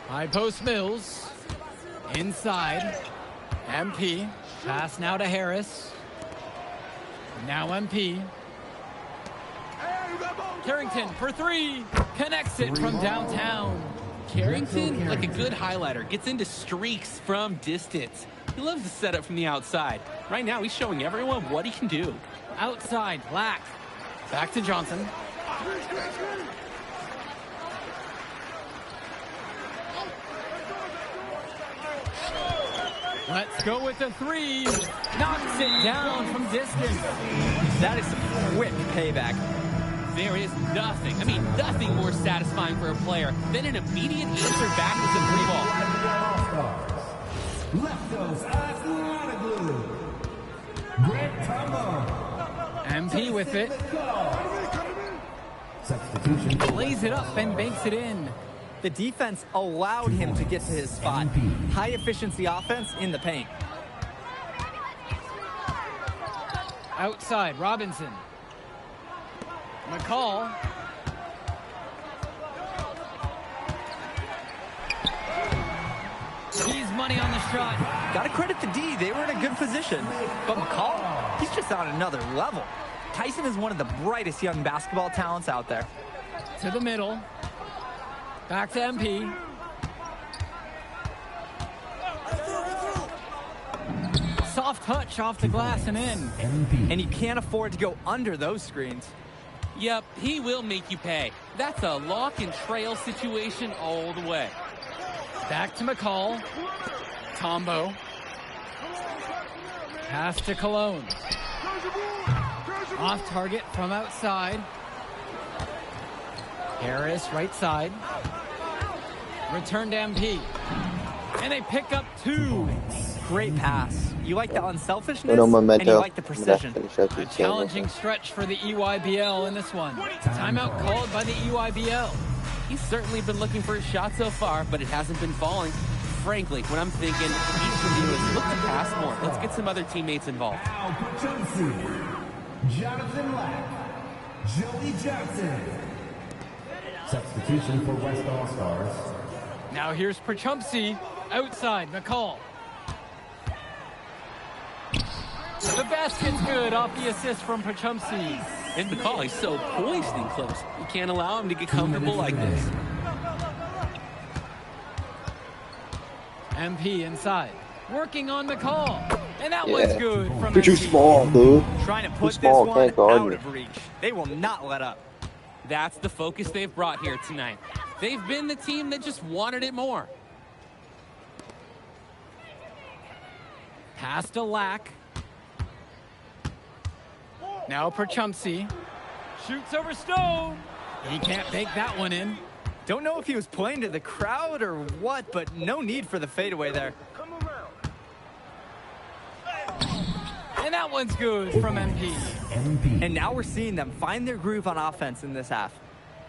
High post Mills. Inside. MP. Pass now to Harris. Now MP. Carrington for three. Connects it from downtown. Carrington, like a good highlighter, gets into streaks from distance. He loves the setup from the outside. Right now, he's showing everyone what he can do. Outside, Lack. Back to Johnson. Let's go with the three. Knocks it down from distance. That is some quick payback. There is nothing, nothing more satisfying for a player than an immediate answer back with the three ball. Leftos as Lana Glue. Grant Tombo. MP with it. Substitution. Plays it up and banks it in. The defense allowed him to get to his spot. High efficiency offense in the paint. Outside, Robinson. McCall. He's money on the shot. Gotta credit the D. They were in a good position. But McCall, he's just on another level. Tyson is one of the brightest young basketball talents out there. To the middle. Back to MP. Soft touch off the glass and in. And you can't afford to go under those screens. Yep, he will make you pay. That's a lock and trail situation all the way. Back to McCall. Tombo. Pass to Cologne. Off target from outside. Harris, right side. Return to MP. And they pick up two. Great pass. You like the unselfishness, No and you like the precision. A challenging stretch for the EYBL in this one. Timeout called by the EYBL. He's certainly been looking for his shot so far, but it hasn't been falling. Frankly, what I'm thinking, he needs to do is look to pass more. Let's get some other teammates involved. Al Pachunsi. Jonathan Lack. Joey Johnson. Substitution for West All-Stars. Now here's Prachumpsy. Outside, McCall. The basket's good off the assist from Prachumpsy. And McCall, he's so poised and close. You can't allow him to get comfortable like this. MP inside. Working on McCall. And that one's good from You're too MP. small, dude. Trying to Too put small, this one can't guard out you. of reach. They will not let up. That's the focus they've brought here tonight. They've been the team that just wanted it more. Pass to Lack. Now Prachumpsy. Shoots over Stone. He can't bake that one in. Don't know if he was playing to the crowd or what, but no need for the fadeaway there. And that one's good from MP. And now we're seeing them find their groove on offense in this half.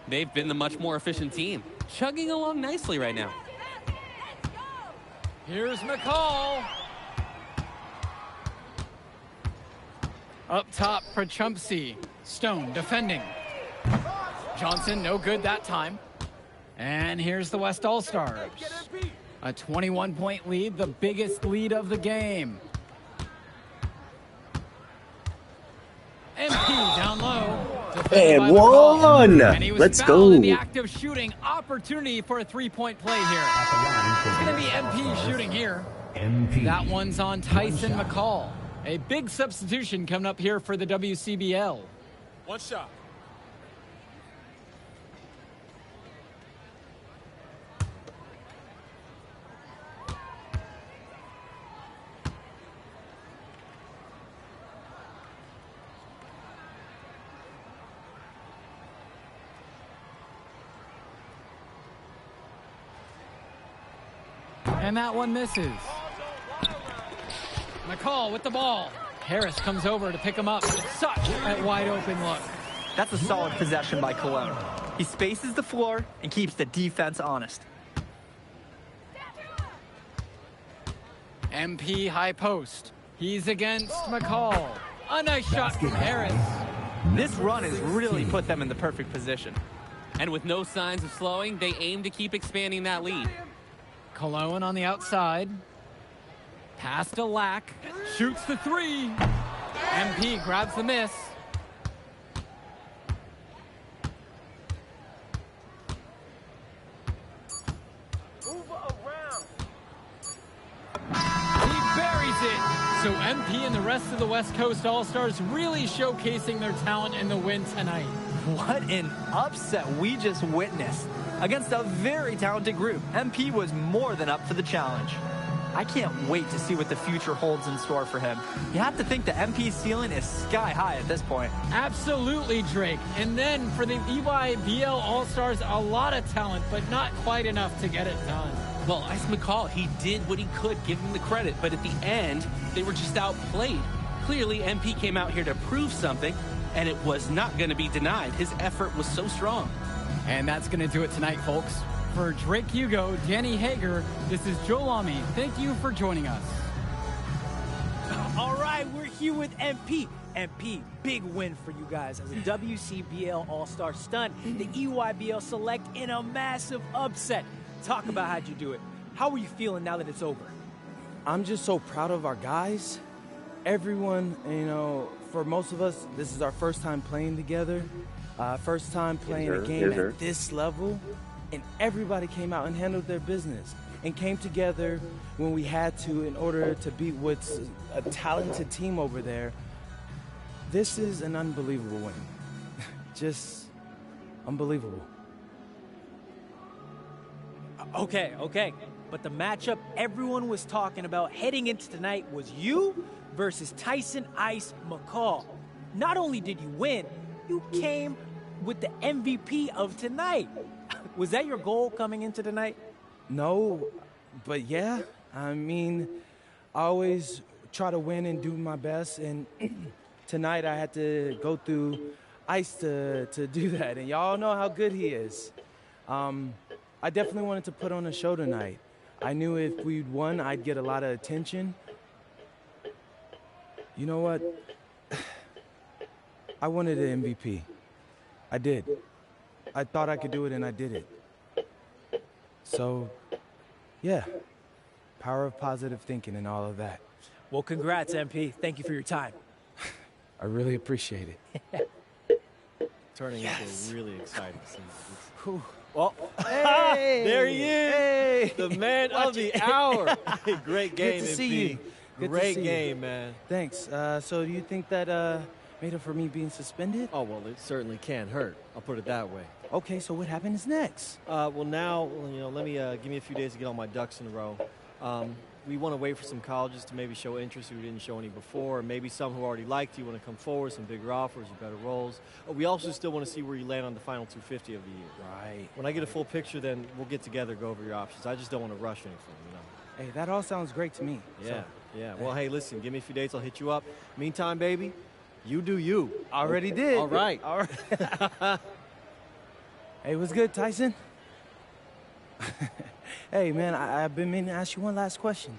They've been the much more efficient team, chugging along nicely right now. Here's McCall. Up top for Prachumpsy. Stone defending. Johnson, no good that time. And here's the West All-Stars. A 21-point lead, the biggest lead of the game. MP down low. And one! And he was Let's fouled go. in the act of shooting. Opportunity for a three-point play here. It's going to be MP shooting here. That one's on Tyson McCall. A big substitution coming up here for the WCBL. One shot. And that one misses. McCall with the ball. Harris comes over to pick him up. Such a wide open look. That's a solid possession by Cologne. He spaces the floor and keeps the defense honest. MP high post. He's against McCall. A nice shot from Harris. This run has really put them in the perfect position. And with no signs of slowing, they aim to keep expanding that lead. Cologne on the outside. Pass to Lack. Shoots the three. MP grabs the miss. He buries it. So MP and the rest of the West Coast All-Stars really showcasing their talent in the win tonight. What an upset we just witnessed. Against a very talented group, MP was more than up for the challenge. I can't wait to see what the future holds in store for him. You have to think the MP's ceiling is sky high at this point. Absolutely, Drake. And then for the EYBL All-Stars, a lot of talent, but not quite enough to get it done. Well, Ice McCall, he did what he could, give him the credit, but at the end, they were just outplayed. Clearly, MP came out here to prove something, and it was not going to be denied. His effort was so strong. And that's going to do it tonight, folks. For Drake Hugo, Danny Hager, this is Joe Lamy. Thank you for joining us. All right, we're here with MP. MP, big win for you guys as a WCBL All-Star stunt. The EYBL Select in a massive upset. Talk about how'd you do it. How are you feeling now that it's over? I'm just so proud of our guys. Everyone, you know, for most of us, this is our first time playing together. First time playing a game at this level. And everybody came out and handled their business and came together when we had to in order to beat what's a talented team over there. This is an unbelievable win. Just unbelievable. Okay. But the matchup everyone was talking about heading into tonight was you versus Tyson Ice McCall. Not only did you win, you came with the MVP of tonight. Was that your goal coming into tonight? No, but yeah. I mean, I always try to win and do my best, and tonight I had to go through Ice to do that, and y'all know how good he is. I definitely wanted to put on a show tonight. I knew if we'd won, I'd get a lot of attention. You know what? I wanted an MVP. I did. I thought I could do it, and I did it. So, yeah, power of positive thinking and all of that. Well, congrats, MP. Thank you for your time. I really appreciate it. Turning into a really exciting scene. Well, hey, there he is, hey. the man of the hour. Great game, Good to MP. see you. Great game, man. Thanks. So do you think that made up for me being suspended? Oh, well, it certainly can't hurt. I'll put it that way. Okay, so what happens next? Well, now, let me give me a few days to get all my ducks in a row. We want to wait for some colleges to maybe show interest who didn't show any before, or maybe some who already liked you want to come forward, some bigger offers or better roles. We also still want to see where you land on the final 250 of the year. Right. When I get a full picture, then we'll get together, go over your options. I just don't want to rush anything, Hey, that all sounds great to me. Yeah, yeah. Well, hey, listen, give me a few days, I'll hit you up. Meantime, baby, you do you. Already did. All right. All right. Hey, what's good, Tyson? Hey, man, I've been meaning to ask you one last question.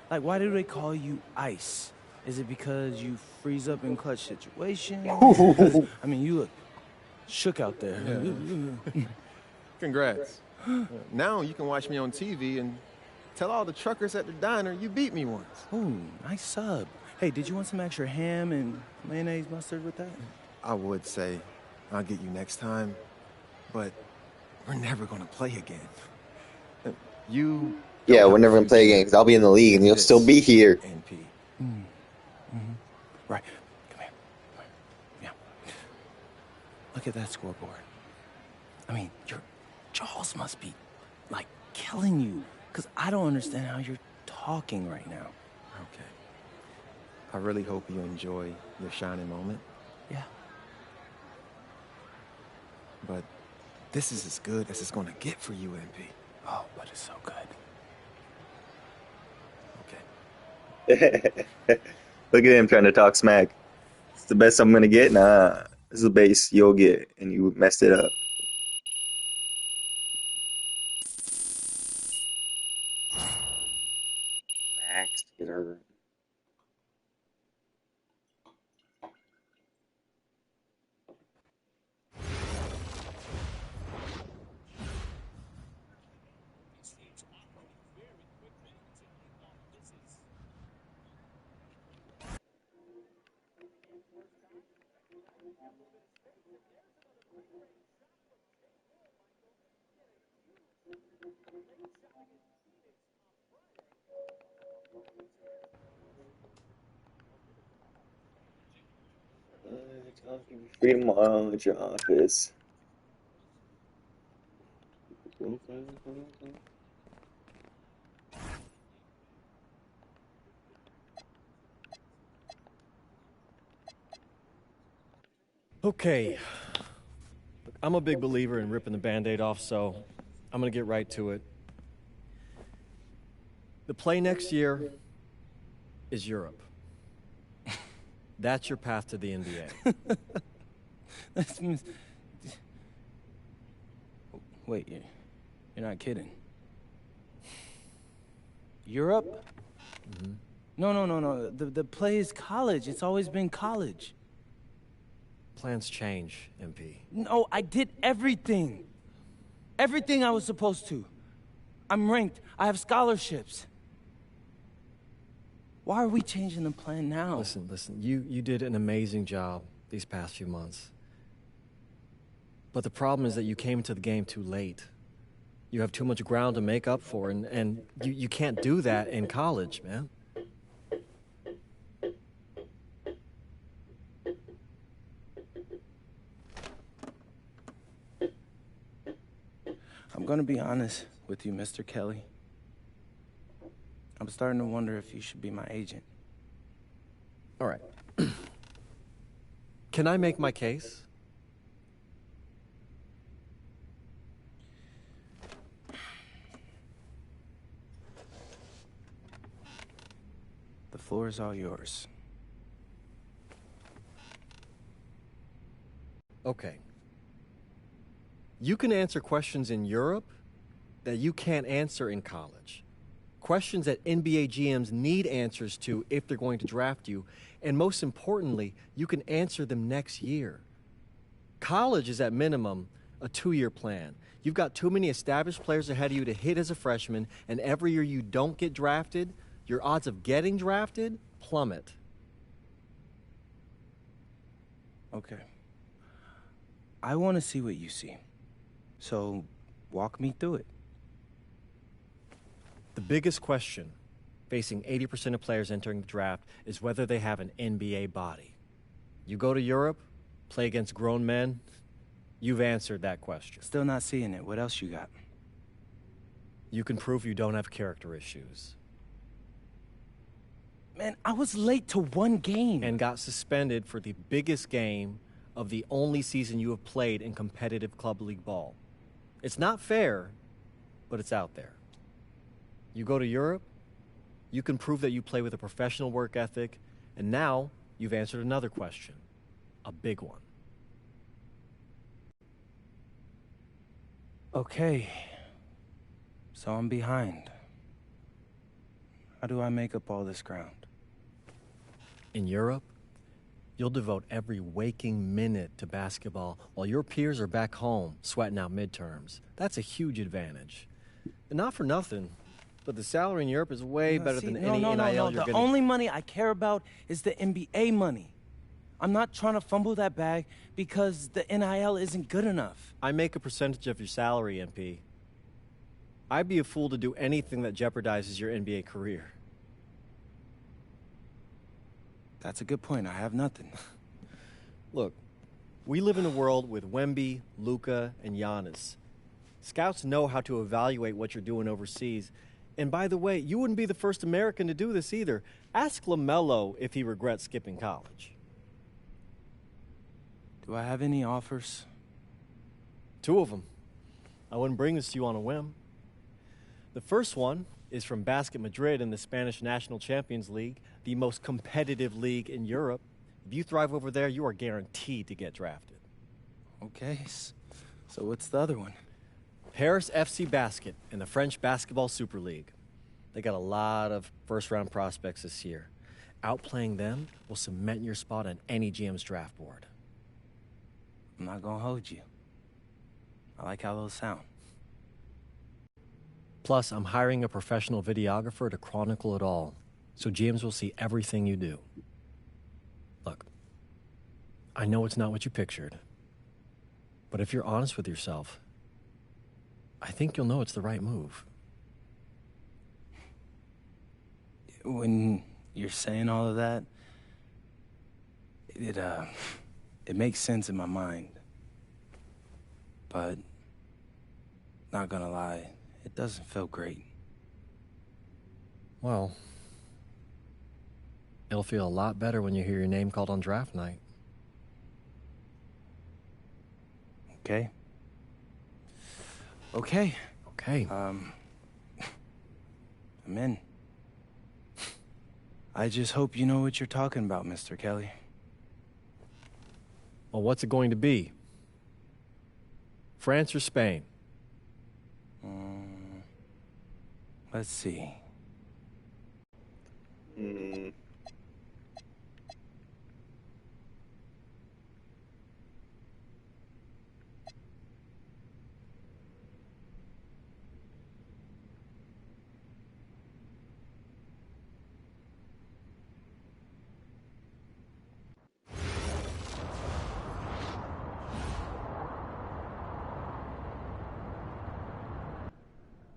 Like, why do they call you Ice? Is it because you freeze up in clutch situations? I mean, you look shook out there. Yeah. Congrats. Now you can watch me on TV and tell all the truckers at the diner you beat me once. Ooh, nice sub. Hey, did you want some extra ham and mayonnaise mustard with that? I would say I'll get you next time, but we're never going to play again. Yeah, we're never gonna play again because I'll be in the league and you'll still be here. NP. Right. Come here. Yeah. Look at that scoreboard. I mean, your jaws must be, like, killing you. Because I don't understand how you're talking right now. Okay. I really hope you enjoy your shining moment. Yeah. But this is as good as it's going to get for you, NP. Oh, but it's so good. Look at him trying to talk smack. It's the best I'm gonna get. Nah, this is the base you'll get, and you messed it up. Max to get her. Freedom Lounge office. Okay. Look, I'm a big believer in ripping the Band-Aid off, so I'm going to get right to it. The play next year is Europe. That's your path to the NBA. Wait, you're not kidding. Europe? Mm-hmm. No. The play is college. It's always been college. Plans change, MP. No, I did everything. Everything I was supposed to. I'm ranked. I have scholarships. Why are we changing the plan now? Listen. You did an amazing job these past few months. But the problem is that you came into the game too late. You have too much ground to make up for, and you can't do that in college, man. I'm gonna be honest with you, Mr. Kelly. I'm starting to wonder if you should be my agent. All right. Can I make my case? The floor is all yours. Okay. You can answer questions in Europe that you can't answer in college. Questions that NBA GMs need answers to if they're going to draft you. And most importantly, you can answer them next year. College is at minimum a 2-year plan. You've got too many established players ahead of you to hit as a freshman, and every year you don't get drafted, your odds of getting drafted plummet. Okay. I want to see what you see. So, walk me through it. The biggest question facing 80% of players entering the draft is whether they have an NBA body. You go to Europe, play against grown men, you've answered that question. Still not seeing it. What else you got? You can prove you don't have character issues. Man, I was late to one game. And got suspended for the biggest game of the only season you have played in competitive club league ball. It's not fair, but it's out there. You go to Europe, you can prove that you play with a professional work ethic, and now you've answered another question, a big one. Okay, so I'm behind. How do I make up all this ground? In Europe, you'll devote every waking minute to basketball while your peers are back home sweating out midterms. That's a huge advantage. And not for nothing, but the salary in Europe is way better than any NIL you're The getting. only money I care about is the NBA money. I'm not trying to fumble that bag because the NIL isn't good enough. I make a percentage of your salary, MP. I'd be a fool to do anything that jeopardizes your NBA career. That's a good point. I have nothing. Look, we live in a world with Wemby, Luka, and Giannis. Scouts know how to evaluate what you're doing overseas. And by the way, you wouldn't be the first American to do this either. Ask LaMelo if he regrets skipping college. Do I have any offers? 2 of them. I wouldn't bring this to you on a whim. The first one is from Basket Madrid in the Spanish National Champions League, the most competitive league in Europe. If you thrive over there, you are guaranteed to get drafted. Okay, so what's the other one? Paris FC Basket in the French Basketball Super League. They got a lot of first-round prospects this year. Outplaying them will cement your spot on any GM's draft board. I'm not gonna hold you. I like how those sound. Plus, I'm hiring a professional videographer to chronicle it all, so GMs will see everything you do. Look, I know it's not what you pictured, but if you're honest with yourself, I think you'll know it's the right move. When you're saying all of that, it makes sense in my mind. But, not gonna lie, it doesn't feel great. Well, it'll feel a lot better when you hear your name called on draft night. Okay. Okay. Okay. I'm in. I just hope you know what you're talking about, Mr. Kelly. Well, what's it going to be? France or Spain? Let's see.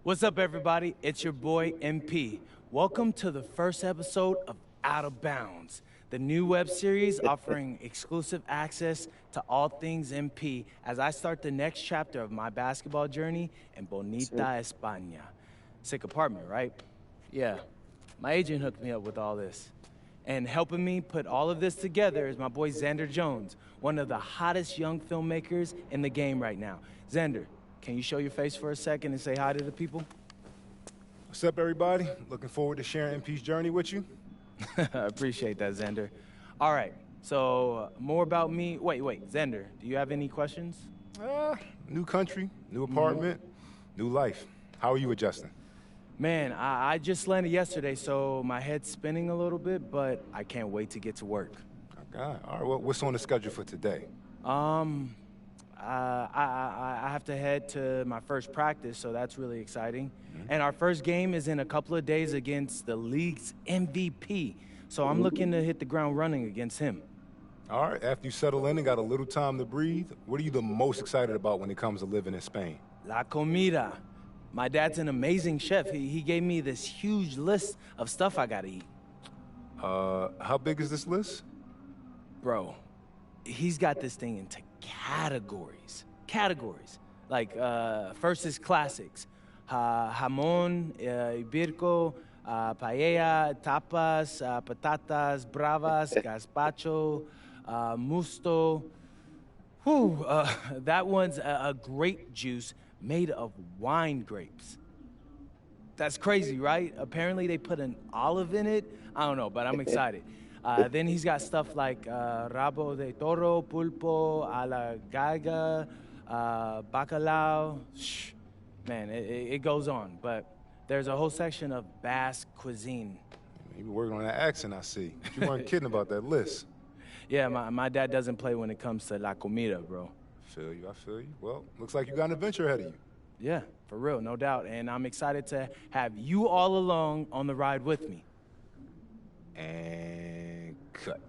What's up, everybody? It's your boy, MP. Welcome to the first episode of Out of Bounds, the new web series offering exclusive access to all things MP as I start the next chapter of my basketball journey in Bonita, España. Sick apartment, right? Yeah. My agent hooked me up with all this. And helping me put all of this together is my boy Xander Jones, one of the hottest young filmmakers in the game right now. Xander, can you show your face for a second and say hi to the people? What's up, everybody? Looking forward to sharing MP's journey with you. I appreciate that, Xander. All right, so more about me. Wait, Xander, do you have any questions? New country, new apartment, new life. How are you adjusting? Man, I just landed yesterday, so my head's spinning a little bit, but I can't wait to get to work. Okay, all right, well, what's on the schedule for today? I have to head to my first practice, so that's really exciting. And our first game is in a couple of days against the league's MVP. So I'm looking to hit the ground running against him. All right, after you settle in and got a little time to breathe, what are you the most excited about when it comes to living in Spain? La comida. My dad's an amazing chef. He gave me this huge list of stuff I gotta eat. How big is this list? Bro, he's got this thing into categories. Like, first is classics. Jamón, ibirco, paella, tapas, patatas, bravas, gazpacho, musto. Whew, that one's a grape juice made of wine grapes. That's crazy, right? Apparently they put an olive in it. I don't know, but I'm excited. Then he's got stuff like rabo de toro, pulpo, a la galga, bacalao. Shh. Man, it goes on, but there's a whole section of Basque cuisine. You been working on that accent, I see. You weren't kidding about that list. Yeah, my dad doesn't play when it comes to la comida, bro. I feel you. Well, looks like you got an adventure ahead of you. Yeah, for real, no doubt. And I'm excited to have you all along on the ride with me. And cut.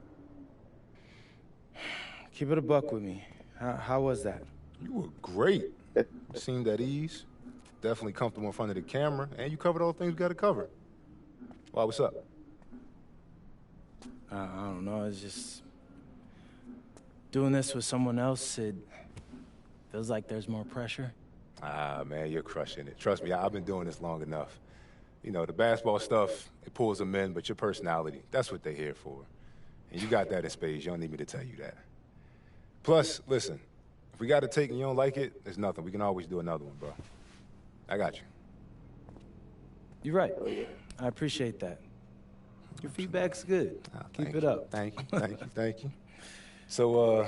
Keep it a buck with me. How was that? You were great. You seemed at ease. Definitely comfortable in front of the camera. And you covered all the things we got to cover. Why, what's up? I don't know. It's just doing this with someone else, it feels like there's more pressure. Ah, man, you're crushing it. Trust me, I've been doing this long enough. You know, the basketball stuff, it pulls them in, but your personality, that's what they're here for. And you got that in spades. You don't need me to tell you that. Plus, listen, if we got a take and you don't like it, there's nothing. We can always do another one, bro. I got you. You're right. I appreciate that. Your feedback's good. Keep it up. Thank you. So,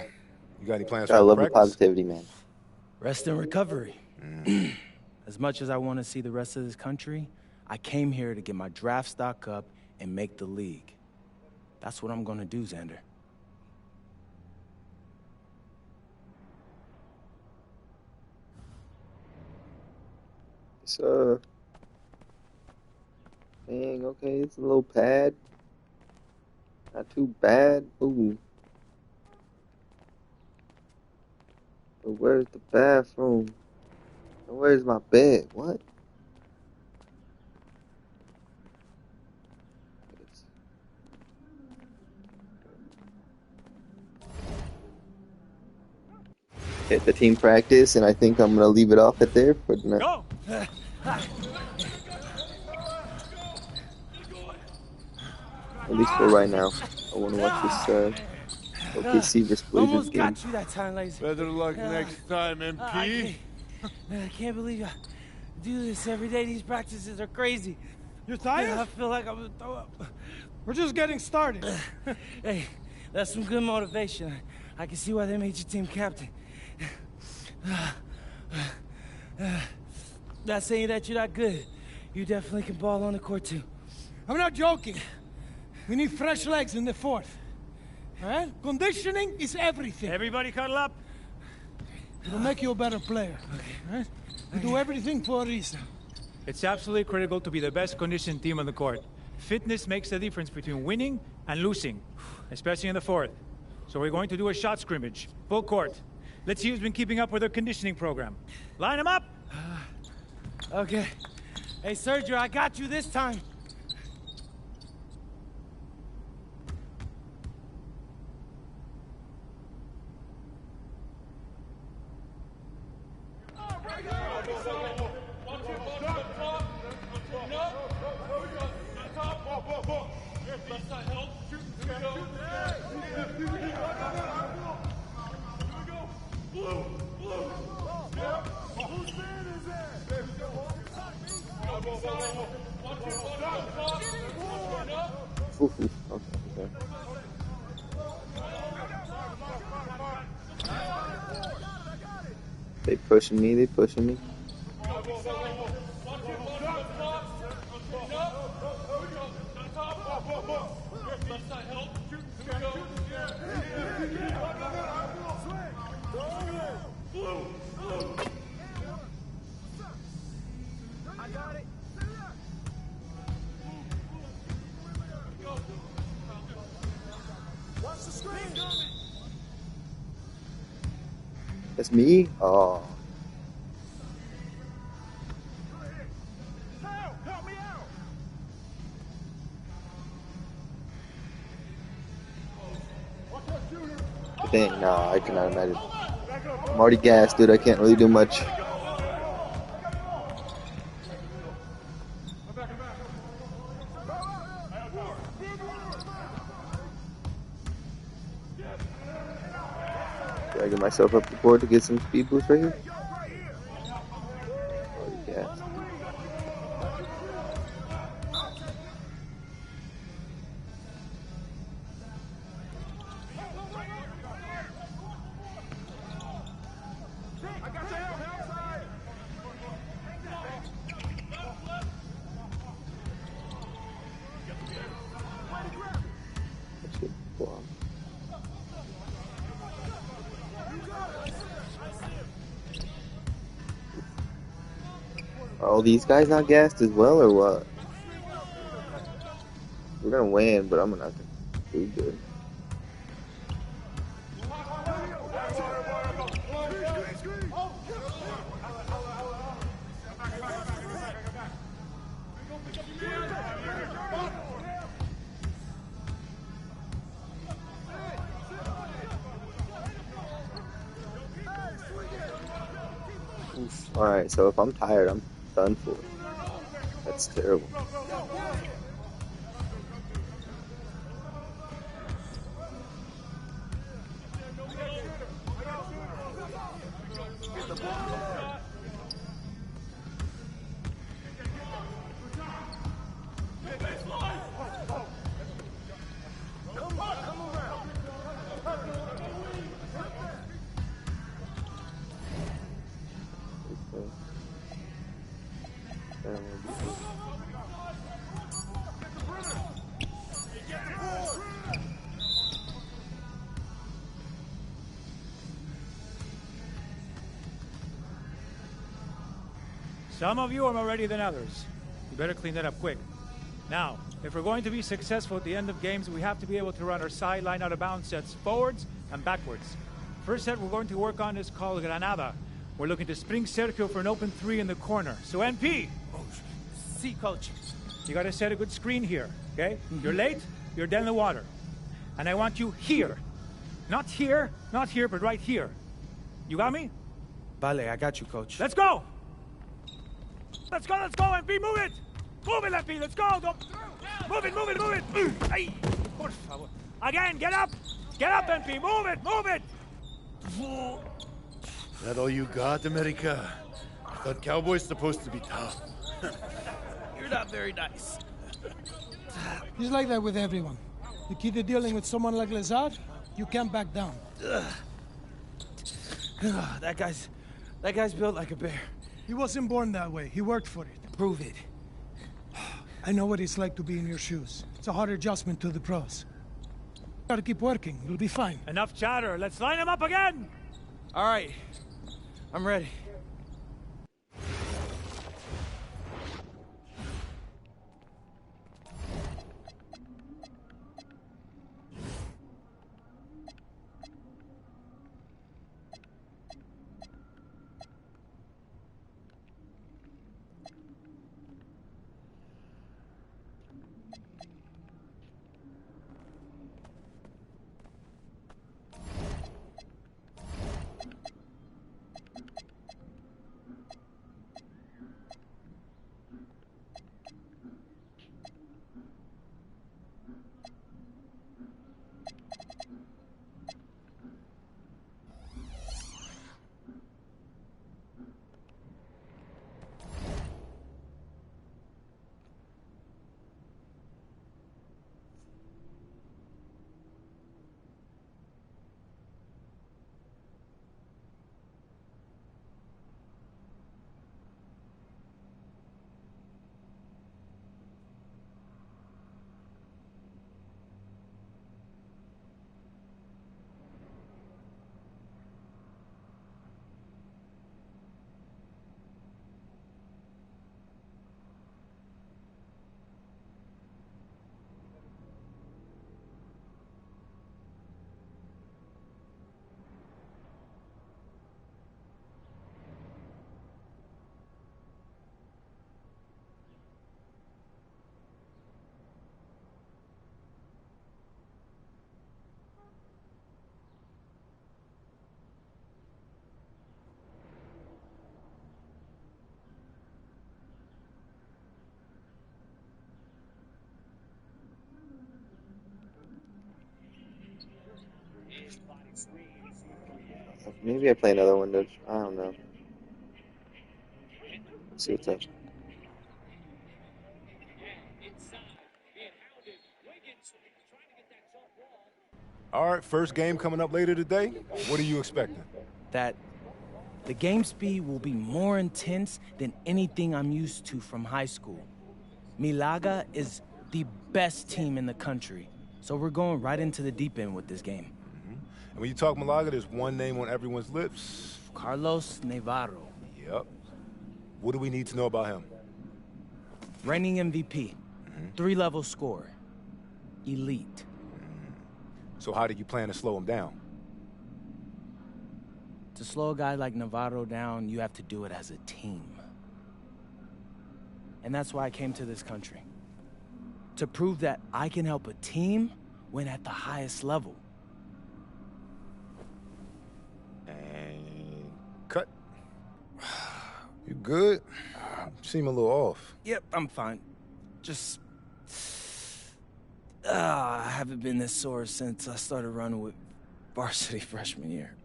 you got any plans for I love the practice? positivity, man. Rest and recovery. As much as I want to see the rest of this country, I came here to get my draft stock up and make the league. That's what I'm gonna do, Xander. It's dang, okay, it's a little pad. Not too bad. Ooh. But where's the bathroom? And where's my bed? What? Hit the team practice, and I think I'm gonna leave it off at there for the Go! At least for right now. I want to watch this OKC versus Blazers Almost game. got you that time, ladies. Better luck next time, MP. I can't believe I do this every day. These practices are crazy. You're tired? I feel like I'm gonna throw up. We're just getting started. Hey, that's some good motivation. I can see why they made you team captain. Not saying that you're not good. You definitely can ball on the court too. I'm not joking. We need fresh legs in the fourth. All right? Conditioning is everything. Everybody cuddle up. It'll make you a better player. Okay. All right? We do everything for a reason. It's absolutely critical to be the best conditioned team on the court. Fitness makes the difference between winning and losing, especially in the fourth. So we're going to do a shot scrimmage, full court. Let's see who's been keeping up with their conditioning program. Line them up! Okay. Hey, Sergio, I got you this time. Okay. They pushing me, they pushing me. That's me? Oh. Dang, nah, I cannot imagine. I'm already gassed, dude. I can't really do much. Gotta get myself up the board to get some speed boost right here. Already gassed. Are all these guys not gassed as well, or what? We're gonna win, but I'm not gonna do good. Alright, so if I'm tired, I'm done for. That's terrible. Some of you are more ready than others. You better clean that up quick. Now, if we're going to be successful at the end of games, we have to be able to run our sideline out-of-bounds sets forwards and backwards. First set we're going to work on is called Granada. We're looking to spring Sergio for an open 3 in the corner. So, NP! See, coach. You gotta set a good screen here, okay? You're late, you're dead in the water. And I want you here. Not here, but right here. You got me? Vale, I got you, coach. Let's go! Let's go, MP, move it! Move it, MP, let's go! Move it! Ay, por favor. Again, get up! Get up, MP, move it! That all you got, America? I thought Cowboys supposed to be tough. You're not very nice. He's like that with everyone. You keep dealing with someone like Lazard, you can't back down. That guy's built like a bear. He wasn't born that way. He worked for it. Prove it. I know what it's like to be in your shoes. It's a hard adjustment to the pros. Gotta keep working. You'll be fine. Enough chatter. Let's line him up again! All right. I'm ready. Maybe I play another one, Dutch. I don't know. Let's see what's up. All right, first game coming up later today. What are you expecting? That the game speed will be more intense than anything I'm used to from high school. Milaga is the best team in the country, so we're going right into the deep end with this game. And when you talk Malaga, there's one name on everyone's lips. Carlos Navarro. Yep. What do we need to know about him? Reigning MVP. 3-level scorer. Elite. So how do you plan to slow him down? To slow a guy like Navarro down, you have to do it as a team. And that's why I came to this country. To prove that I can help a team win at the highest level. And cut. You good? You seem a little off. Yep, I'm fine. Just... I haven't been this sore since I started running with varsity freshman year.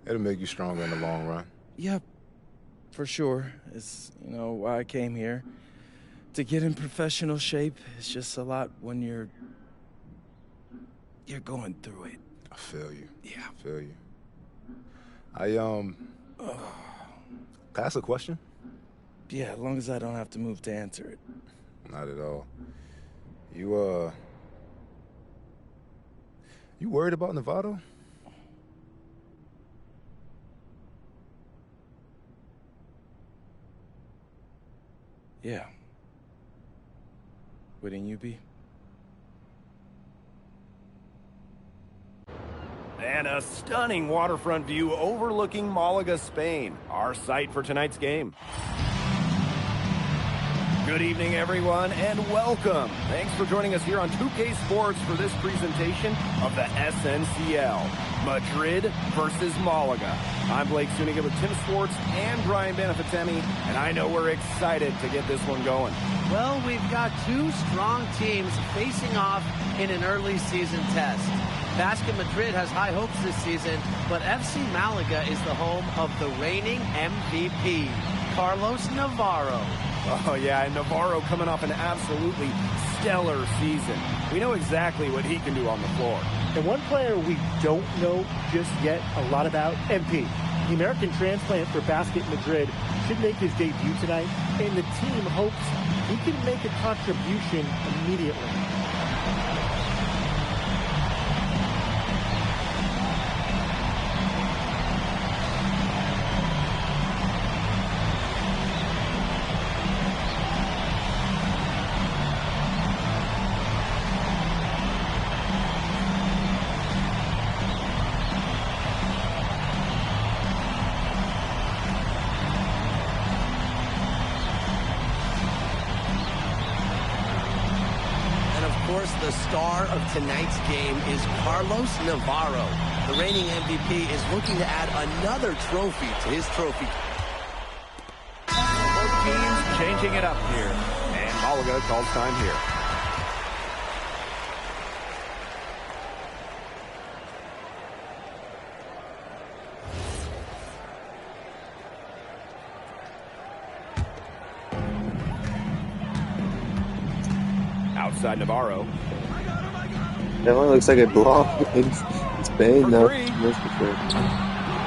It'll make you stronger in the long run. Yep, for sure. It's, why I came here. To get in professional shape, it's just a lot when you're going through it. I feel you. Yeah. I feel you. Can I ask a question? Yeah, as long as I don't have to move to answer it. Not at all. You worried about Novato? Yeah. Wouldn't you be? And a stunning waterfront view overlooking Malaga, Spain, our site for tonight's game. Good evening, everyone, and welcome. Thanks for joining us here on 2K Sports for this presentation of the SNCL, Madrid versus Malaga. I'm Blake Suniga with Tim Swartz and Brian Benefitemi, and I know we're excited to get this one going. Well, we've got two strong teams facing off in an early season test. Basket Madrid has high hopes this season, but FC Malaga is the home of the reigning MVP, Carlos Navarro. Oh, yeah, and Navarro coming off an absolutely stellar season. We know exactly what he can do on the floor. And one player we don't know just yet a lot about, MP. The American transplant for Basket Madrid should make his debut tonight, and the team hopes he can make a contribution immediately. The star of tonight's game is Carlos Navarro. The reigning MVP is looking to add another trophy to his trophy. Both teams changing it up here, and Malaga calls time here. Outside Navarro. That one looks like a block. It's bad now.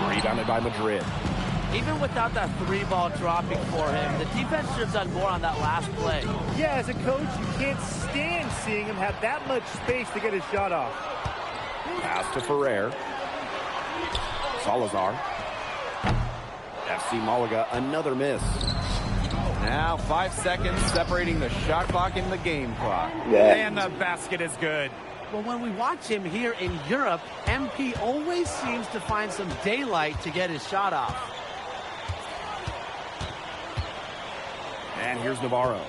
Rebounded by Madrid. Even without that three ball dropping for him, the defense should have done more on that last play. Yeah, as a coach, you can't stand seeing him have that much space to get his shot off. Pass to Ferrer. Salazar. FC Malaga, another miss. Now 5 seconds separating the shot clock and the game clock. Yeah. And the basket is good. Well, when we watch him here in Europe, MP always seems to find some daylight to get his shot off. And here's Navarro.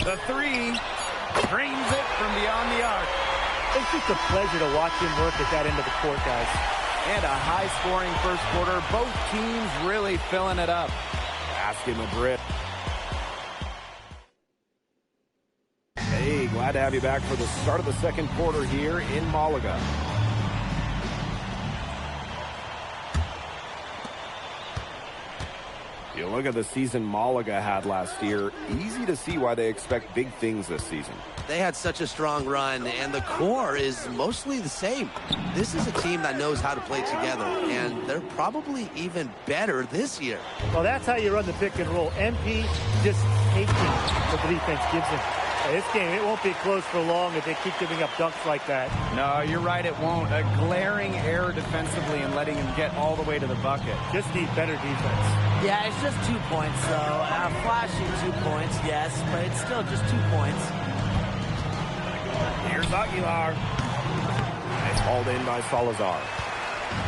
The three drains it from beyond the arc. It's just a pleasure to watch him work at that end of the court, guys. And a high-scoring first quarter. Both teams really filling it up. Basket Madrid. Hey, glad to have you back for the start of the second quarter here in Malaga. You look at the season Malaga had last year, easy to see why they expect big things this season. They had such a strong run, and the core is mostly the same. This is a team that knows how to play together, and they're probably even better this year. Well, that's how you run the pick and roll. MP just taking what the defense gives him. This game, it won't be close for long if they keep giving up dunks like that. No, you're right, it won't. A glaring error defensively and letting him get all the way to the bucket. Just need better defense. Yeah, it's just 2 points, though. Flashing 2 points, yes, but it's still just 2 points. Here's Aguilar. It's hauled in by Salazar.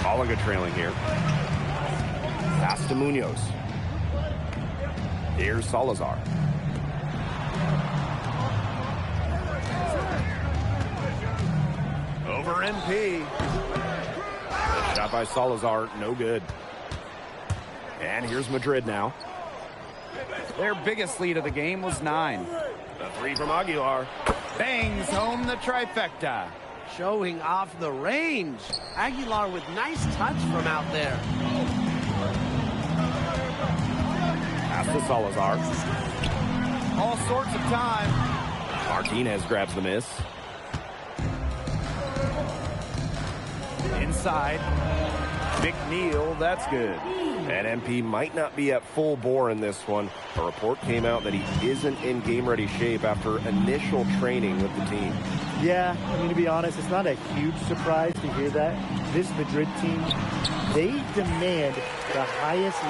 Malaga trailing here. Pass to Munoz. Here's Salazar. Over MP. The shot by Salazar, no good. And here's Madrid now. Their biggest lead of the game was 9. The three from Aguilar. Bangs home the trifecta. Showing off the range. Aguilar with nice touch from out there. Pass to Salazar. All sorts of time. Martinez grabs the miss. Inside. McNeil, that's good. And MP might not be at full bore in this one. A report came out that he isn't in game-ready shape after initial training with the team. Yeah, I mean, to be honest, it's not a huge surprise to hear that. This Madrid team, they demand the highest